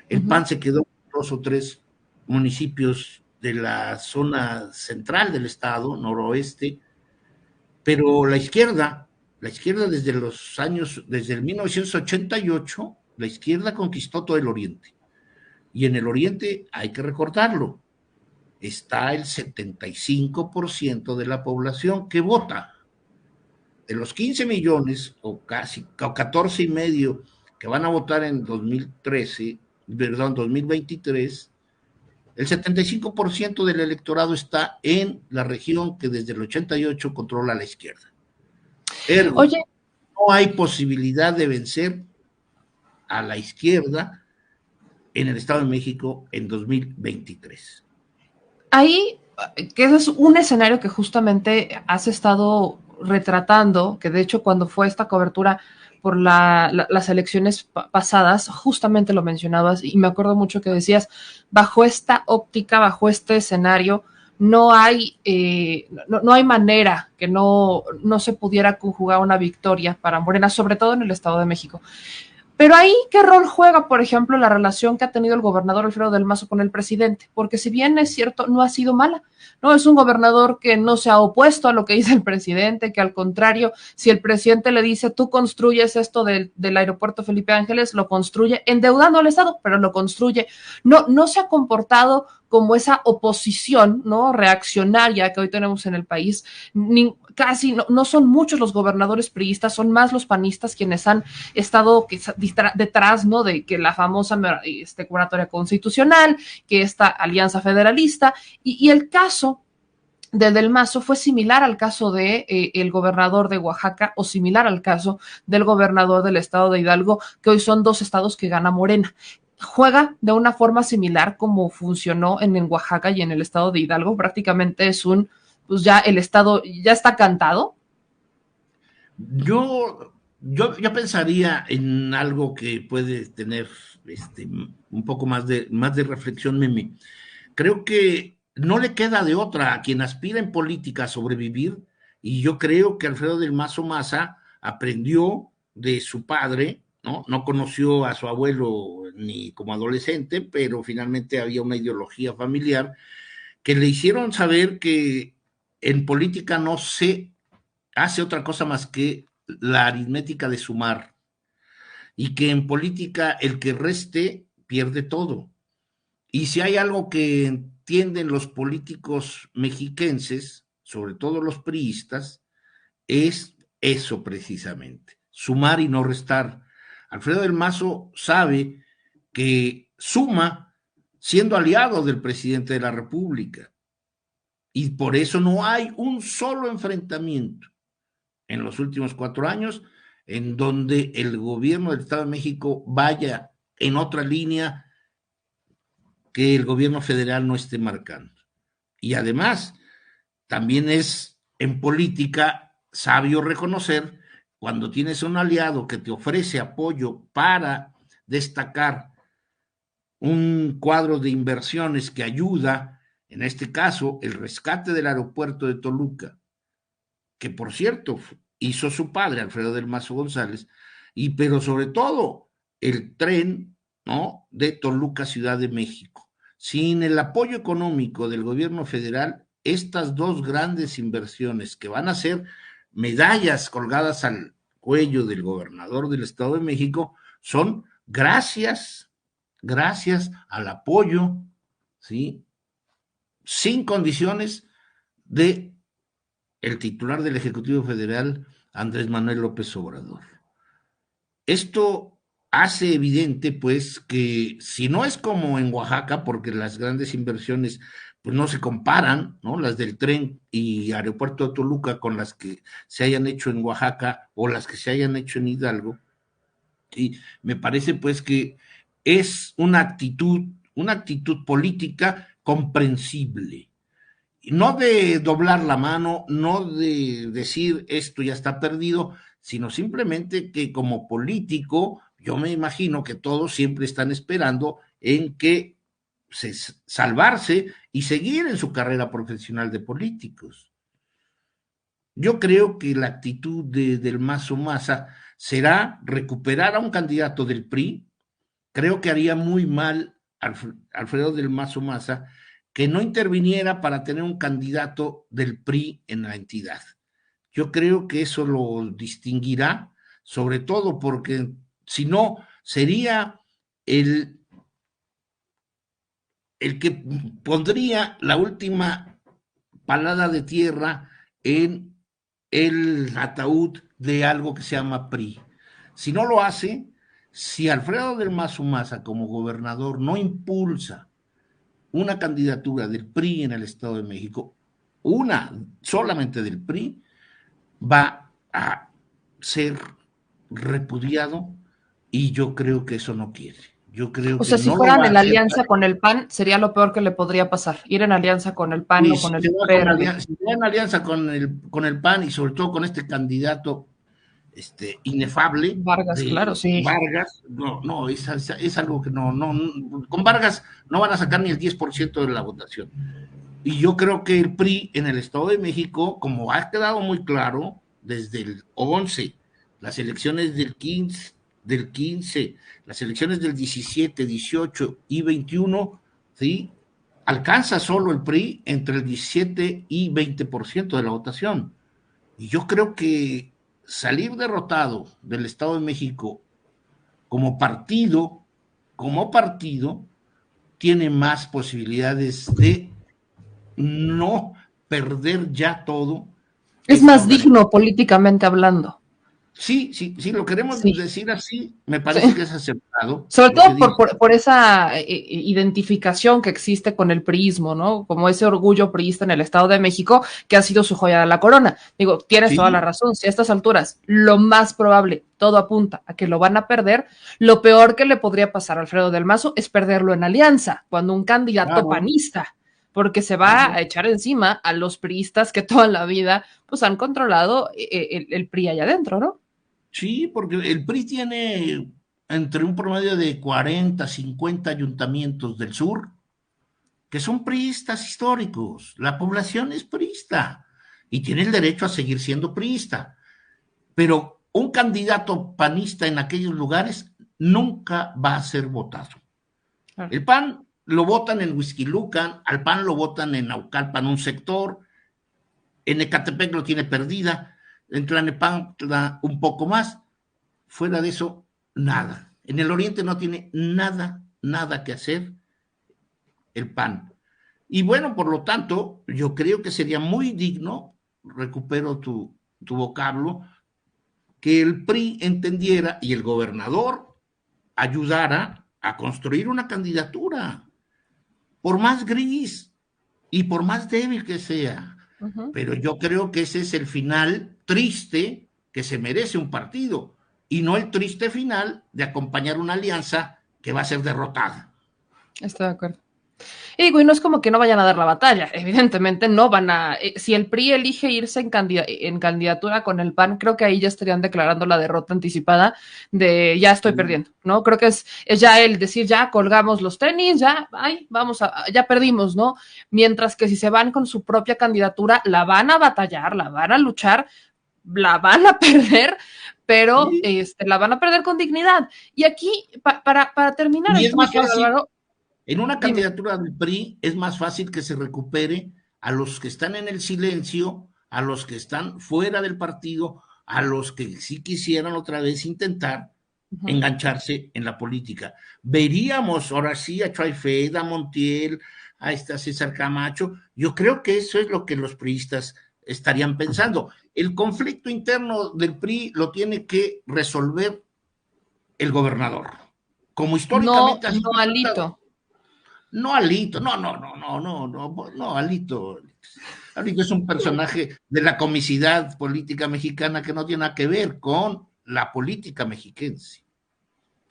El PAN se quedó con 2 o 3 municipios de la zona central del estado, noroeste, pero la izquierda desde el 1988, la izquierda conquistó todo el oriente. Y en el oriente, hay que recordarlo, está el 75% de la población que vota. De los 15 millones, o 14 y medio, que van a votar en 2023, el 75% del electorado está en la región que desde el 88 controla la izquierda. Ergo, Oye, no hay posibilidad de vencer a la izquierda en el Estado de México en 2023. ahí, que ese es un escenario que justamente has estado retratando, que de hecho cuando fue esta cobertura por las elecciones pasadas, justamente lo mencionabas y me acuerdo mucho que decías, bajo esta óptica, bajo este escenario, no hay, no hay manera que no se pudiera conjugar una victoria para Morena, sobre todo en el Estado de México. Pero ahí, ¿qué rol juega, por ejemplo, la relación que ha tenido el gobernador Alfredo del Mazo con el presidente? Porque si bien es cierto, no ha sido mala, ¿no? Es un gobernador que no se ha opuesto a lo que dice el presidente, que al contrario, si el presidente le dice, tú construyes esto del aeropuerto Felipe Ángeles, lo construye, endeudando al Estado, pero lo construye. No se ha comportado como esa oposición, ¿no? Reaccionaria que hoy tenemos en el país. Casi no son muchos los gobernadores priistas, son más los panistas quienes han estado detrás, ¿no? De que la famosa curatoria constitucional, que esta alianza federalista, y el caso de Del Mazo fue similar al caso de el gobernador de Oaxaca o similar al caso del gobernador del estado de Hidalgo, que hoy son dos estados que gana Morena. Juega de una forma similar como funcionó en Oaxaca y en el estado de Hidalgo. Prácticamente es pues ya el estado ya está cantado. Yo pensaría en algo que puede tener un poco más de reflexión, Meme. Creo que no le queda de otra a quien aspira en política a sobrevivir, y yo creo que Alfredo del Mazo Maza aprendió de su padre, ¿no? No conoció a su abuelo ni como adolescente, pero finalmente había una ideología familiar que le hicieron saber que en política no se hace otra cosa más que la aritmética de sumar, y que en política el que reste pierde todo. Y si hay algo que entienden los políticos mexiquenses, sobre todo los priistas, es eso precisamente, sumar y no restar. Alfredo del Mazo sabe que suma siendo aliado del presidente de la República, y por eso no hay un solo enfrentamiento en los últimos 4 años en donde el gobierno del Estado de México vaya en otra línea que el gobierno federal no esté marcando. Y además, también es en política sabio reconocer cuando tienes un aliado que te ofrece apoyo para destacar un cuadro de inversiones que ayuda, en este caso, el rescate del aeropuerto de Toluca, que por cierto hizo su padre, Alfredo del Mazo González, pero sobre todo el tren, ¿no?, de Toluca, Ciudad de México. Sin el apoyo económico del gobierno federal, estas dos grandes inversiones que van a ser medallas colgadas al cuello del gobernador del Estado de México son gracias al apoyo, ¿sí?, sin condiciones de el titular del Ejecutivo Federal, Andrés Manuel López Obrador. Esto hace evidente, pues, que si no es como en Oaxaca, porque las grandes inversiones pues no se comparan, ¿no?, las del tren y aeropuerto de Toluca con las que se hayan hecho en Oaxaca o las que se hayan hecho en Hidalgo, y me parece pues que es una actitud política comprensible, no de doblar la mano, no de decir esto ya está perdido, sino simplemente que como político, yo me imagino que todos siempre están esperando en que salvarse y seguir en su carrera profesional de políticos. Yo creo que la actitud del Mazo Maza será recuperar a un candidato del PRI. Creo que haría muy mal Alfredo del Mazo Maza que no interviniera para tener un candidato del PRI en la entidad. Yo creo que eso lo distinguirá, sobre todo porque si no, sería el que pondría la última palada de tierra en el ataúd de algo que se llama PRI. Si no lo hace, si Alfredo del Mazo Maza como gobernador no impulsa una candidatura del PRI en el Estado de México, una solamente del PRI, va a ser repudiado, y yo creo que eso no quiere. Yo creo o sea, que si no fueran en la alianza con el PAN, sería lo peor que le podría pasar, ir en alianza con el PAN o con el PRD. Si va en alianza con el PAN y sobre todo con este candidato inefable. Vargas, claro, sí. Vargas, no, es algo que no, con Vargas no van a sacar ni el 10% de la votación. Y yo creo que el PRI en el Estado de México, como ha quedado muy claro desde el 11, las elecciones del 15, las elecciones del 17, 18 y 21, ¿sí? Alcanza solo el PRI entre el 17 y 20% de la votación. Y yo creo que salir derrotado del Estado de México como partido, como partido, tiene más posibilidades de no perder ya todo Es esta más organización. digno políticamente hablando. Sí, sí, sí, lo queremos Sí, decir así, me sí. parece que es aceptado Sobre lo que todo dice. por esa identificación que existe con el priismo, ¿no? Como ese orgullo priista en el Estado de México que ha sido su joya de la corona. Digo, tienes toda la Sí, razón. Si a estas alturas lo más probable, todo apunta a que lo van a perder, lo peor que le podría pasar a Alfredo del Mazo es perderlo en alianza, cuando un candidato claro, panista, porque se va claro. a echar encima a los priistas que toda la vida pues han controlado el PRI allá adentro, ¿no? Sí, porque el PRI tiene entre un promedio de 40, 50 ayuntamientos del sur que son priistas históricos. La población es priista y tiene el derecho a seguir siendo priista. Pero un candidato panista en aquellos lugares nunca va a ser votado. Claro. El PAN lo votan en Huixquilucan, al PAN lo votan en Naucalpan un sector, en Ecatepec lo tiene perdida, en Tlanepantla un poco más. Fuera de eso, nada. En el oriente no tiene nada, nada que hacer el PAN. Y bueno, por lo tanto, yo creo que sería muy digno, recupero tu vocablo, que el PRI entendiera y el gobernador ayudara a construir una candidatura, por más gris y por más débil que sea. Uh-huh. Pero yo creo que ese es el final triste que se merece un partido y no el triste final de acompañar una alianza que va a ser derrotada. Estoy de acuerdo. Y digo, y no es como que no vayan a dar la batalla, evidentemente no van a, si el PRI elige irse en candidatura con el PAN, creo que ahí ya estarían declarando la derrota anticipada de ya estoy perdiendo, ¿no? Creo que es ya el decir, ya colgamos los tenis, ya, ay, ya perdimos, ¿no? Mientras que si se van con su propia candidatura, la van a batallar, la van a luchar, la van a perder, pero Sí. la van a perder con dignidad. Y aquí, para terminar Y es esto, mi más querido fácil, Álvaro, en una dime. candidatura del PRI, es más fácil que se recupere a los que están en el silencio, a los que están fuera del partido, a los que sí quisieran otra vez intentar Uh-huh. engancharse en la política. Veríamos ahora sí a Traifeda, a Montiel, a esta César Camacho. Yo creo que eso es lo que los priistas estarían pensando. El conflicto interno del PRI lo tiene que resolver el gobernador, como No, históricamente ha no, sido tratado. Alito. No Alito, no, Alito. Alito es un personaje de la comicidad política mexicana que no tiene nada que ver con la política mexiquense.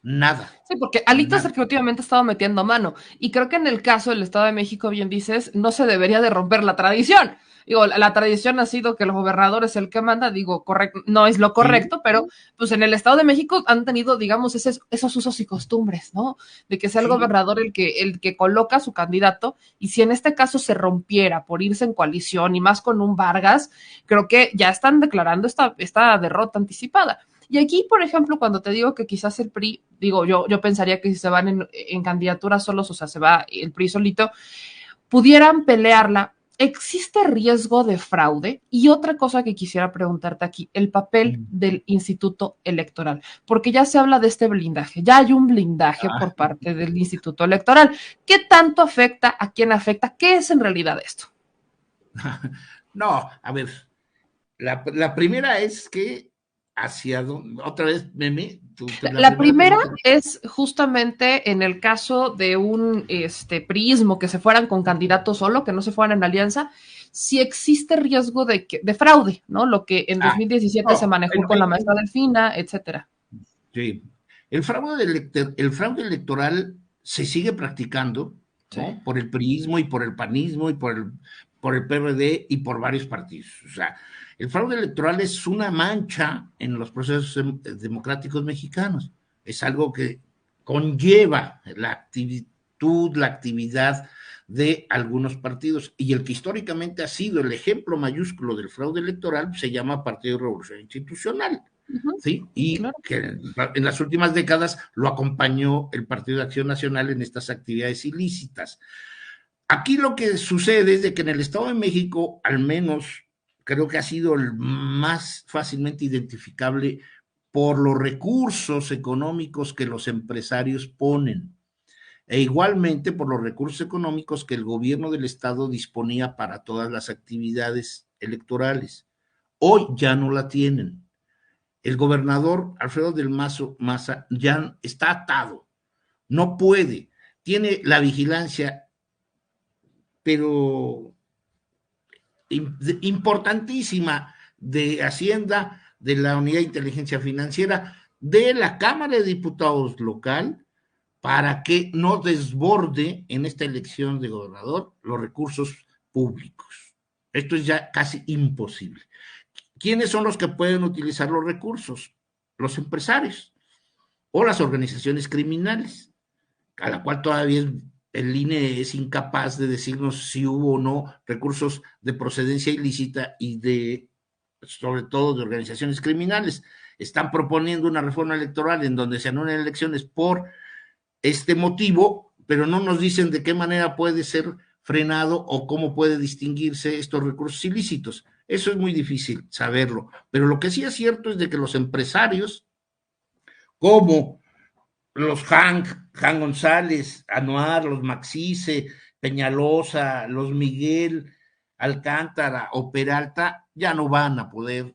Nada, Sí, porque Alito es nada. el que últimamente ha estado metiendo mano. Y creo que en el caso del Estado de México, bien dices, no se debería de romper la tradición. Digo, la tradición ha sido que el gobernador es el que manda, digo, correcto, no es lo Sí, correcto, pero pues en el Estado de México han tenido, digamos, esos usos y costumbres, ¿no? De que sea el sí. gobernador el que coloca a su candidato, y si en este caso se rompiera por irse en coalición y más con un Vargas, creo que ya están declarando esta derrota anticipada. Y aquí, por ejemplo, cuando te digo que quizás el PRI, digo, yo pensaría que si se van en candidaturas solos, o sea, se va el PRI solito, pudieran pelearla. ¿Existe riesgo de fraude? Y otra cosa que quisiera preguntarte aquí, el papel del Instituto Electoral, porque ya se habla de este blindaje, ya hay un blindaje Ah, por parte del Instituto Electoral. ¿Qué tanto afecta? ¿A quién afecta? ¿Qué es en realidad esto? no, a ver, la primera es que hacia otra vez, Meme, la La primera primera pregunta. es justamente en el caso de un priismo que se fueran con candidato solo, que no se fueran en alianza, si existe riesgo de fraude, ¿no? Lo que en Ah, 2017 se no, manejó con la maestra Delfina, etcétera. sí. El fraude electoral se sigue practicando, Sí. ¿no? Por el priismo y por el panismo y por el PRD y por varios partidos. O sea, el fraude electoral es una mancha en los procesos democráticos mexicanos. Es algo que conlleva la actividad de algunos partidos, y el que históricamente ha sido el ejemplo mayúsculo del fraude electoral se llama Partido de Revolución Institucional, ¿sí? Y claro. que en las últimas décadas lo acompañó el Partido de Acción Nacional en estas actividades ilícitas. Aquí lo que sucede es de que en el Estado de México, al menos, creo que ha sido el más fácilmente identificable por los recursos económicos que los empresarios ponen, e igualmente por los recursos económicos que el gobierno del estado disponía para todas las actividades electorales. Hoy ya no la tienen. El gobernador Alfredo del Maza ya está atado, no puede, tiene la vigilancia, pero importantísima, de Hacienda, de la Unidad de Inteligencia Financiera, de la Cámara de Diputados local, para que no desborde en esta elección de gobernador los recursos públicos. Esto es ya casi imposible. ¿Quiénes son los que pueden utilizar los recursos? Los empresarios o las organizaciones criminales, a la cual todavía el INE es incapaz de decirnos si hubo o no recursos de procedencia ilícita y de, sobre todo, de organizaciones criminales. Están proponiendo una reforma electoral en donde se anulen elecciones por este motivo, pero no nos dicen de qué manera puede ser frenado o cómo puede distinguirse estos recursos ilícitos. Eso es muy difícil saberlo, pero lo que sí es cierto es de que los empresarios, como los Hank González, Anuar, los Maxice, Peñalosa, los Miguel, Alcántara o Peralta, ya no van a poder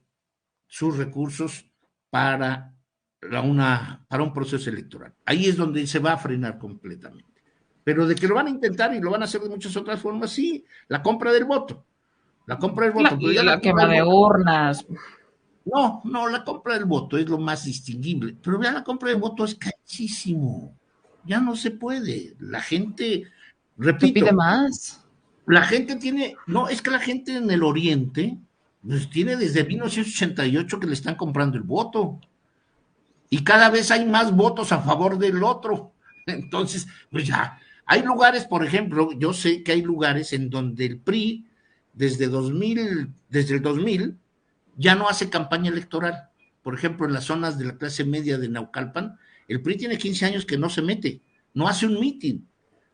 sus recursos para un proceso electoral. Ahí es donde se va a frenar completamente. Pero de que lo van a intentar y lo van a hacer de muchas otras formas, sí, la compra del voto. La compra del voto. La quema de urnas. No, la compra del voto es lo más distinguible, pero ya la compra del voto es carísimo. Ya no se puede. La gente, repito. ¿Te pide más? La gente tiene, no, es que la gente en el Oriente, pues tiene desde 1988 que le están comprando el voto. Y cada vez hay más votos a favor del otro. Entonces, pues ya, hay lugares, por ejemplo, yo sé que hay lugares en donde el PRI, desde el 2000, ya no hace campaña electoral. Por ejemplo, en las zonas de la clase media de Naucalpan, el PRI tiene 15 años que no se mete, no hace un mitin,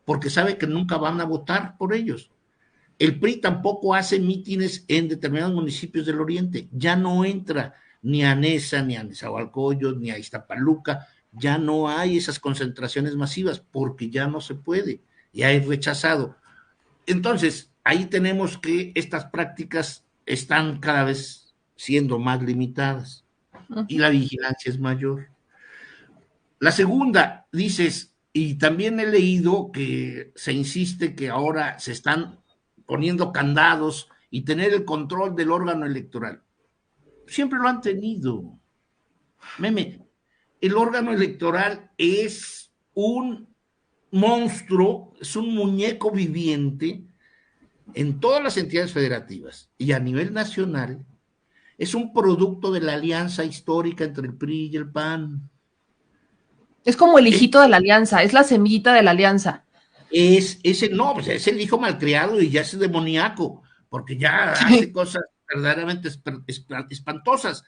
porque sabe que nunca van a votar por ellos. El PRI tampoco hace mítines en determinados municipios del Oriente, ya no entra ni a Nesa, ni a Nezahualcóyotl, ni a Iztapaluca, ya no hay esas concentraciones masivas, porque ya no se puede, ya es rechazado. Entonces, ahí tenemos que estas prácticas están cada vez siendo más limitadas y la vigilancia es mayor. La segunda, dices, y también he leído que se insiste que ahora se están poniendo candados y tener el control del órgano electoral. Siempre lo han tenido. Meme, el órgano electoral es un monstruo, es un muñeco viviente en todas las entidades federativas y a nivel nacional. Es un producto de la alianza histórica entre el PRI y el PAN. Es como el hijito de la alianza, es la semillita de la alianza. Es el hijo malcriado y ya es demoníaco, porque ya hace cosas verdaderamente espantosas,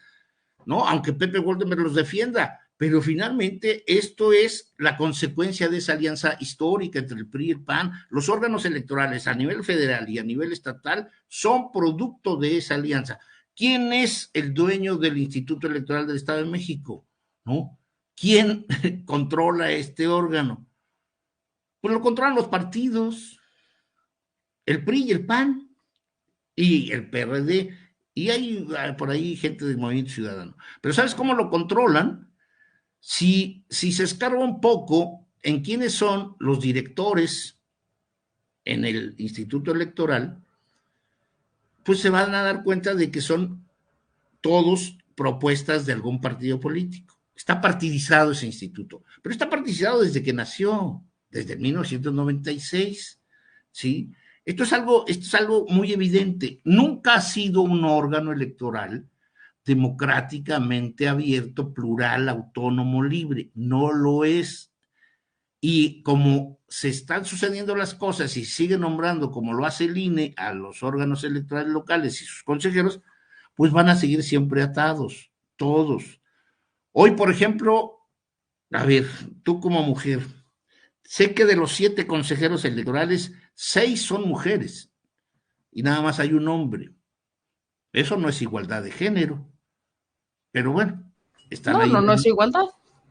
¿no? Aunque Pepe Goldenberg los defienda, pero finalmente esto es la consecuencia de esa alianza histórica entre el PRI y el PAN. Los órganos electorales a nivel federal y a nivel estatal son producto de esa alianza. ¿Quién es el dueño del Instituto Electoral del Estado de México? ¿No? ¿Quién controla este órgano? Pues lo controlan los partidos, el PRI y el PAN, y el PRD, y hay por ahí gente del Movimiento Ciudadano. Pero ¿sabes cómo lo controlan? Si se escarba un poco en quiénes son los directores en el Instituto Electoral, pues se van a dar cuenta de que son todos propuestas de algún partido político. Está partidizado ese instituto, pero está partidizado desde que nació, desde 1996, ¿sí? Esto es algo muy evidente. Nunca ha sido un órgano electoral democráticamente abierto, plural, autónomo, libre. No lo es. Y como se están sucediendo las cosas y sigue nombrando, como lo hace el INE, a los órganos electorales locales y sus consejeros, pues van a seguir siempre atados, todos. Hoy, por ejemplo, a ver, tú como mujer, sé que de los 7 consejeros electorales, 6 son mujeres y nada más hay un hombre. Eso no es igualdad de género, pero bueno, están No, ahí. no es igualdad.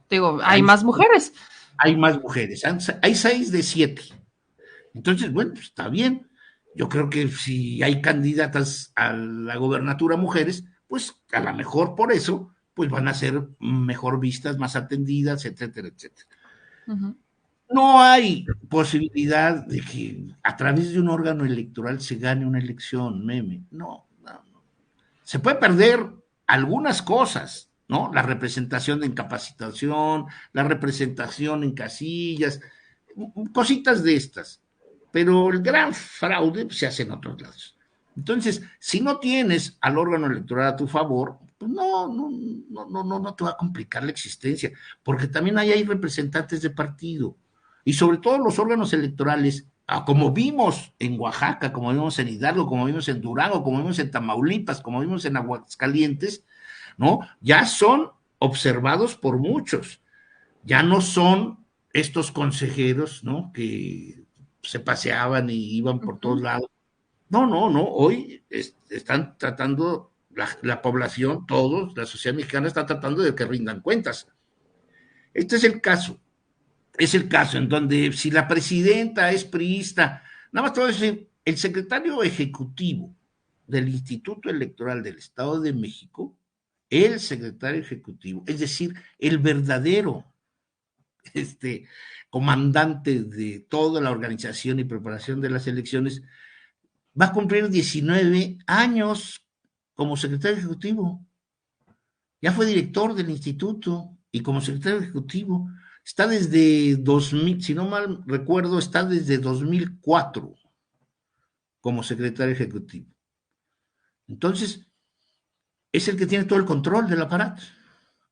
Digo, hay Hay, más mujeres. hay más mujeres, hay 6 de 7. Entonces, bueno, pues está bien. Yo creo que si hay candidatas a la gobernatura mujeres, pues a lo mejor por eso, pues van a ser mejor vistas, más atendidas, etcétera, etcétera. Uh-huh. No hay posibilidad de que a través de un órgano electoral se gane una elección, meme. No, no, no. Se puede perder algunas cosas, ¿no? La representación en capacitación, la representación en casillas, cositas de estas. Pero el gran fraude se hace en otros lados. Entonces, si no tienes al órgano electoral a tu favor, pues no te va a complicar la existencia, porque también ahí hay representantes de partido. Y sobre todo los órganos electorales, como vimos en Oaxaca, como vimos en Hidalgo, como vimos en Durango, como vimos en Tamaulipas, como vimos en Aguascalientes, ¿no? Ya son observados por muchos. Ya no son estos consejeros, ¿no? Que se paseaban y iban por todos lados. No. Hoy están tratando, la población, todos, la sociedad mexicana está tratando de que rindan cuentas. Este es el caso. Es el caso en donde si la presidenta es priista, nada más te voy a decir, el secretario ejecutivo del Instituto Electoral del Estado de México, el secretario ejecutivo, es decir, el verdadero comandante de toda la organización y preparación de las elecciones, va a cumplir 19 años como secretario ejecutivo. Ya fue director del instituto y como secretario ejecutivo está desde 2000, si no mal recuerdo, está desde 2004 como secretario ejecutivo. Entonces, es el que tiene todo el control del aparato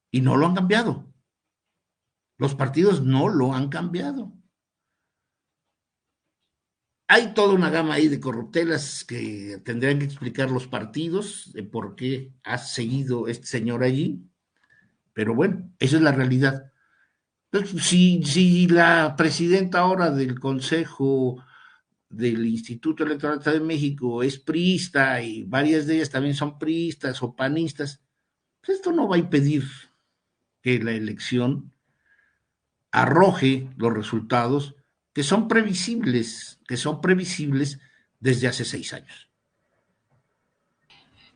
y no lo han cambiado. Los partidos no lo han cambiado. Hay toda una gama ahí de corruptelas que tendrían que explicar los partidos de por qué ha seguido este señor allí, pero bueno, esa es la realidad. Entonces, si la presidenta ahora del Consejo del Instituto Electoral de México es priista y varias de ellas también son priistas o panistas, pues esto no va a impedir que la elección arroje los resultados que son previsibles desde hace 6 años.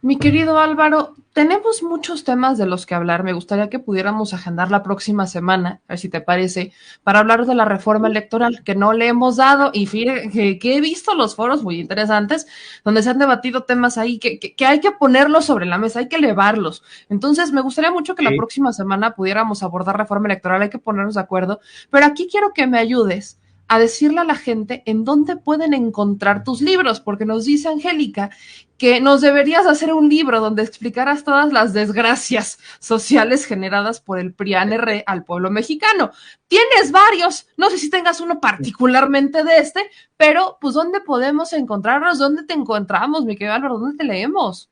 Mi querido Álvaro, tenemos muchos temas de los que hablar. Me gustaría que pudiéramos agendar la próxima semana, a ver si te parece, para hablar de la reforma electoral, que no le hemos dado, y fíjate que he visto los foros muy interesantes, donde se han debatido temas ahí que hay que ponerlos sobre la mesa, hay que elevarlos. Entonces, me gustaría mucho que la próxima semana pudiéramos abordar reforma electoral, hay que ponernos de acuerdo, pero aquí quiero que me ayudes a decirle a la gente en dónde pueden encontrar tus libros, porque nos dice Angélica que nos deberías hacer un libro donde explicaras todas las desgracias sociales generadas por el PRIAN-R al pueblo mexicano. Tienes varios, no sé si tengas uno particularmente de este, pero pues ¿dónde podemos encontrarlos? ¿Dónde te encontramos, mi querido Álvaro? ¿Dónde te leemos?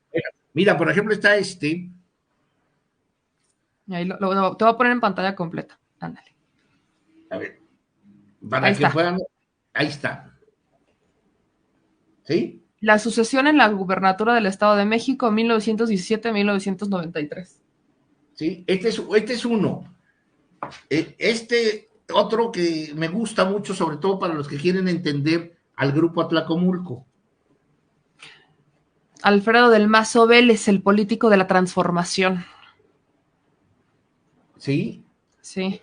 Mira, por ejemplo, está Ahí te voy a poner en pantalla completa. Ándale. A ver. Para ahí que está. Puedan. Ahí está. ¿Sí? La sucesión en la gubernatura del Estado de México, 1917-1993. Sí, este es uno. Este otro que me gusta mucho, sobre todo para los que quieren entender al grupo Atlacomulco. Alfredo del Mazo Vélez, el político de la transformación. Sí. Sí.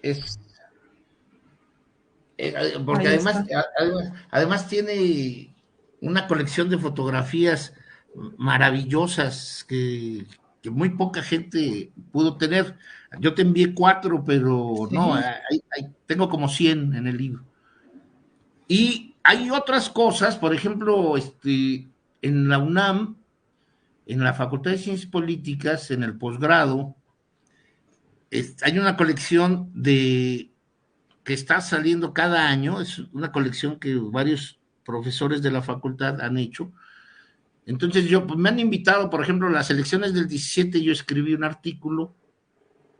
Porque además tiene una colección de fotografías maravillosas que muy poca gente pudo tener. Yo te envié 4, pero sí. No, tengo como 100 en el libro. Y hay otras cosas, por ejemplo, en la UNAM, en la Facultad de Ciencias Políticas, en el posgrado, hay una colección de que está saliendo cada año, es una colección que varios profesores de la facultad han hecho. Entonces pues, me han invitado, por ejemplo, las elecciones del 17, yo escribí un artículo,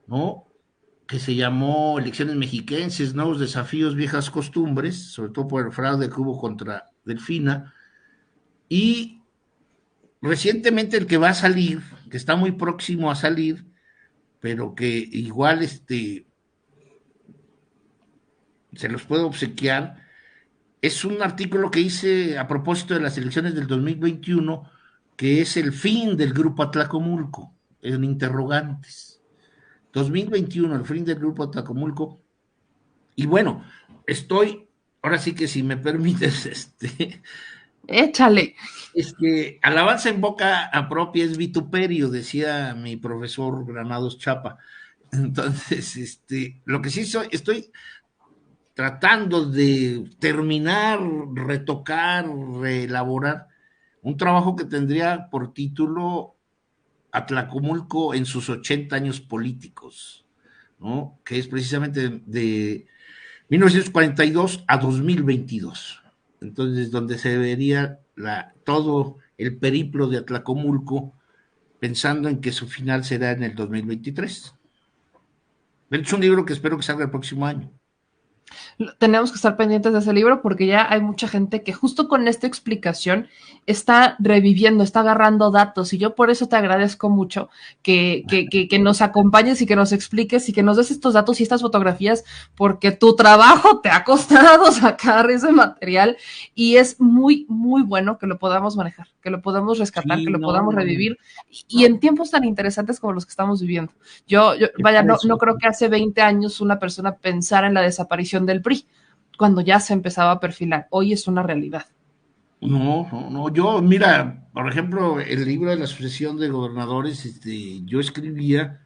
¿no?, que se llamó Elecciones Mexiquenses, Nuevos Desafíos, Viejas Costumbres, sobre todo por el fraude que hubo contra Delfina, y recientemente el que va a salir, que está muy próximo a salir, pero que igual se los puedo obsequiar, es un artículo que hice a propósito de las elecciones del 2021, que es el fin del Grupo Atlacomulco, en interrogantes. 2021, el fin del Grupo Atlacomulco. Y bueno, ahora sí que si me permites, échale. Es que alabanza en boca propia es vituperio, decía mi profesor Granados Chapa. Entonces, lo que sí estoy tratando de terminar, retocar, reelaborar un trabajo que tendría por título Atlacomulco en sus 80 años políticos, ¿no?, que es precisamente de 1942 a 2022. Entonces, donde se vería todo el periplo de Atlacomulco, pensando en que su final será en el 2023. Es un libro que espero que salga el próximo año. Tenemos que estar pendientes de ese libro porque ya hay mucha gente que justo con esta explicación está reviviendo, está agarrando datos, y yo por eso te agradezco mucho que nos acompañes y que nos expliques y que nos des estos datos y estas fotografías, porque tu trabajo te ha costado sacar ese material y es muy, muy bueno que lo podamos manejar, que lo podamos rescatar, que lo podamos revivir y en tiempos tan interesantes como los que estamos viviendo. Yo vaya, no creo que hace 20 años una persona pensara en la desaparición del PRI, cuando ya se empezaba a perfilar. Hoy es una realidad. No, yo, mira, por ejemplo, el libro de la Asociación de Gobernadores, yo escribía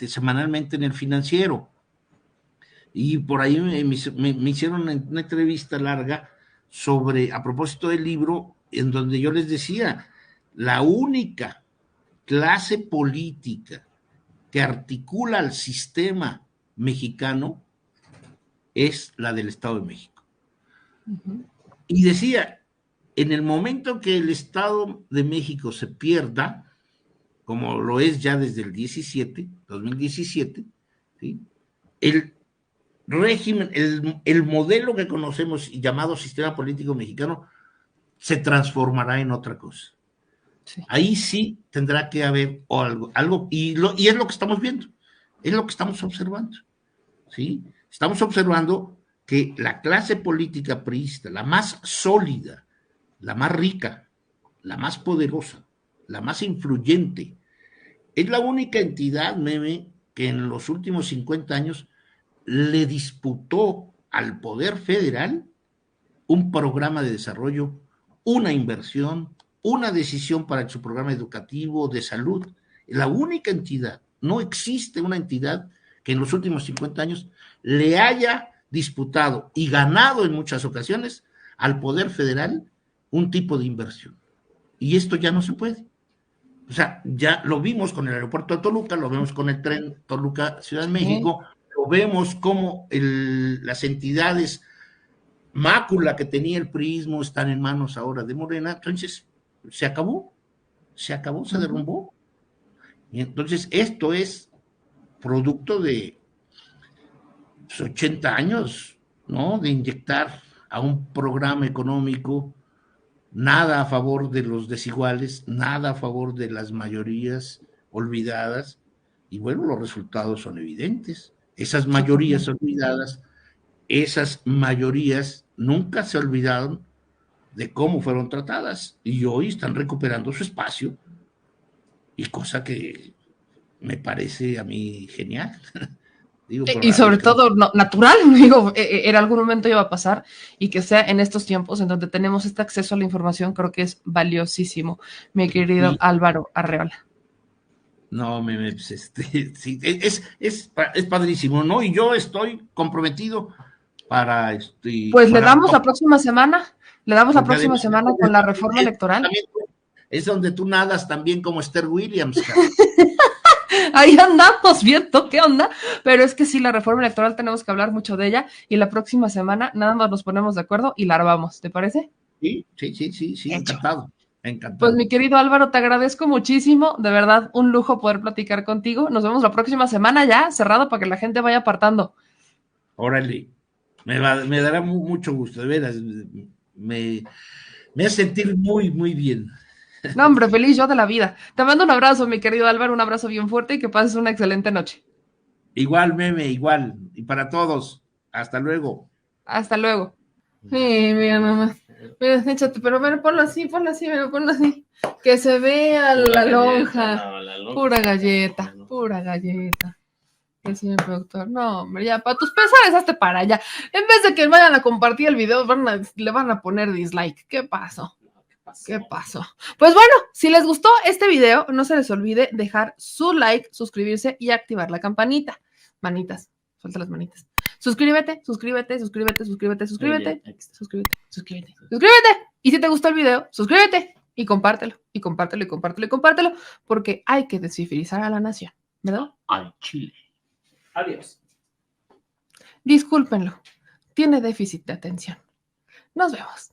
semanalmente en El Financiero, y por ahí me hicieron una entrevista larga a propósito del libro, en donde yo les decía, la única clase política que articula al sistema mexicano es la del Estado de México. Uh-huh. Y decía, en el momento que el Estado de México se pierda, como lo es ya desde el 2017, ¿sí?, el régimen, el modelo que conocemos llamado sistema político mexicano se transformará en otra cosa. Sí. Ahí sí tendrá que haber algo y es lo que estamos viendo, es lo que estamos observando, ¿sí? Estamos observando que la clase política priista, la más sólida, la más rica, la más poderosa, la más influyente, es la única entidad, Meme, que en los últimos 50 años le disputó al poder federal un programa de desarrollo, una inversión, una decisión para su programa educativo, de salud. La única entidad, no existe una entidad que en los últimos 50 años le haya disputado y ganado en muchas ocasiones al poder federal un tipo de inversión. Y esto ya no se puede. O sea, ya lo vimos con el aeropuerto de Toluca, lo vemos con el tren Toluca-Ciudad de México, lo vemos como las entidades mácula que tenía el priismo están en manos ahora de Morena. Entonces, se acabó, se derrumbó. Y entonces esto es producto de 80 años, ¿no?, de inyectar a un programa económico nada a favor de los desiguales, nada a favor de las mayorías olvidadas, y bueno, los resultados son evidentes. Esas mayorías olvidadas, esas mayorías nunca se olvidaron de cómo fueron tratadas, y hoy están recuperando su espacio, y cosa que me parece a mí genial. Digo, y sobre todo natural, digo, en algún momento iba a pasar, y que sea en estos tiempos en donde tenemos este acceso a la información, creo que es valiosísimo, mi querido Álvaro Arreola. No, sí, es padrísimo, ¿no? Y yo estoy comprometido para pues le damos la próxima semana, con la reforma electoral. Es donde tú nadas también como Esther Williams. ahí andamos viendo qué onda, pero es que sí, la reforma electoral tenemos que hablar mucho de ella y la próxima semana nada más nos ponemos de acuerdo y la armamos, ¿te parece? Sí, Hecho. encantado, Pues encantado. mi querido Álvaro, te agradezco muchísimo, de verdad, un lujo poder platicar contigo. Nos vemos la próxima semana ya, cerrado para que la gente vaya apartando. Órale, me dará mucho gusto, de veras, me, me hace sentir muy bien. No, hombre, feliz yo de la vida. Te mando un abrazo, mi querido Álvaro, un abrazo bien fuerte y que pases una excelente noche. Igual, meme, igual, y para todos, hasta luego. Hasta luego. Sí, mira nomás. Mira, échate, pero bueno, ponlo así, mira, ponlo así. Que se vea la lonja. No, la lonja. Pura galleta, pura galleta. El señor productor. No, hombre, ya, para tus pesares, hazte para allá. En vez de que vayan a compartir el video, le van a poner dislike. ¿Qué pasó? ¿Qué pasó? Pues bueno, si les gustó este video, no se les olvide dejar su like, suscribirse y activar la campanita. Manitas, suelta las manitas. Suscríbete. Y si te gustó el video, suscríbete y compártelo, porque hay que descifrizar a la nación, ¿verdad? Al chile. Adiós. Discúlpenlo, tiene déficit de atención. Nos vemos.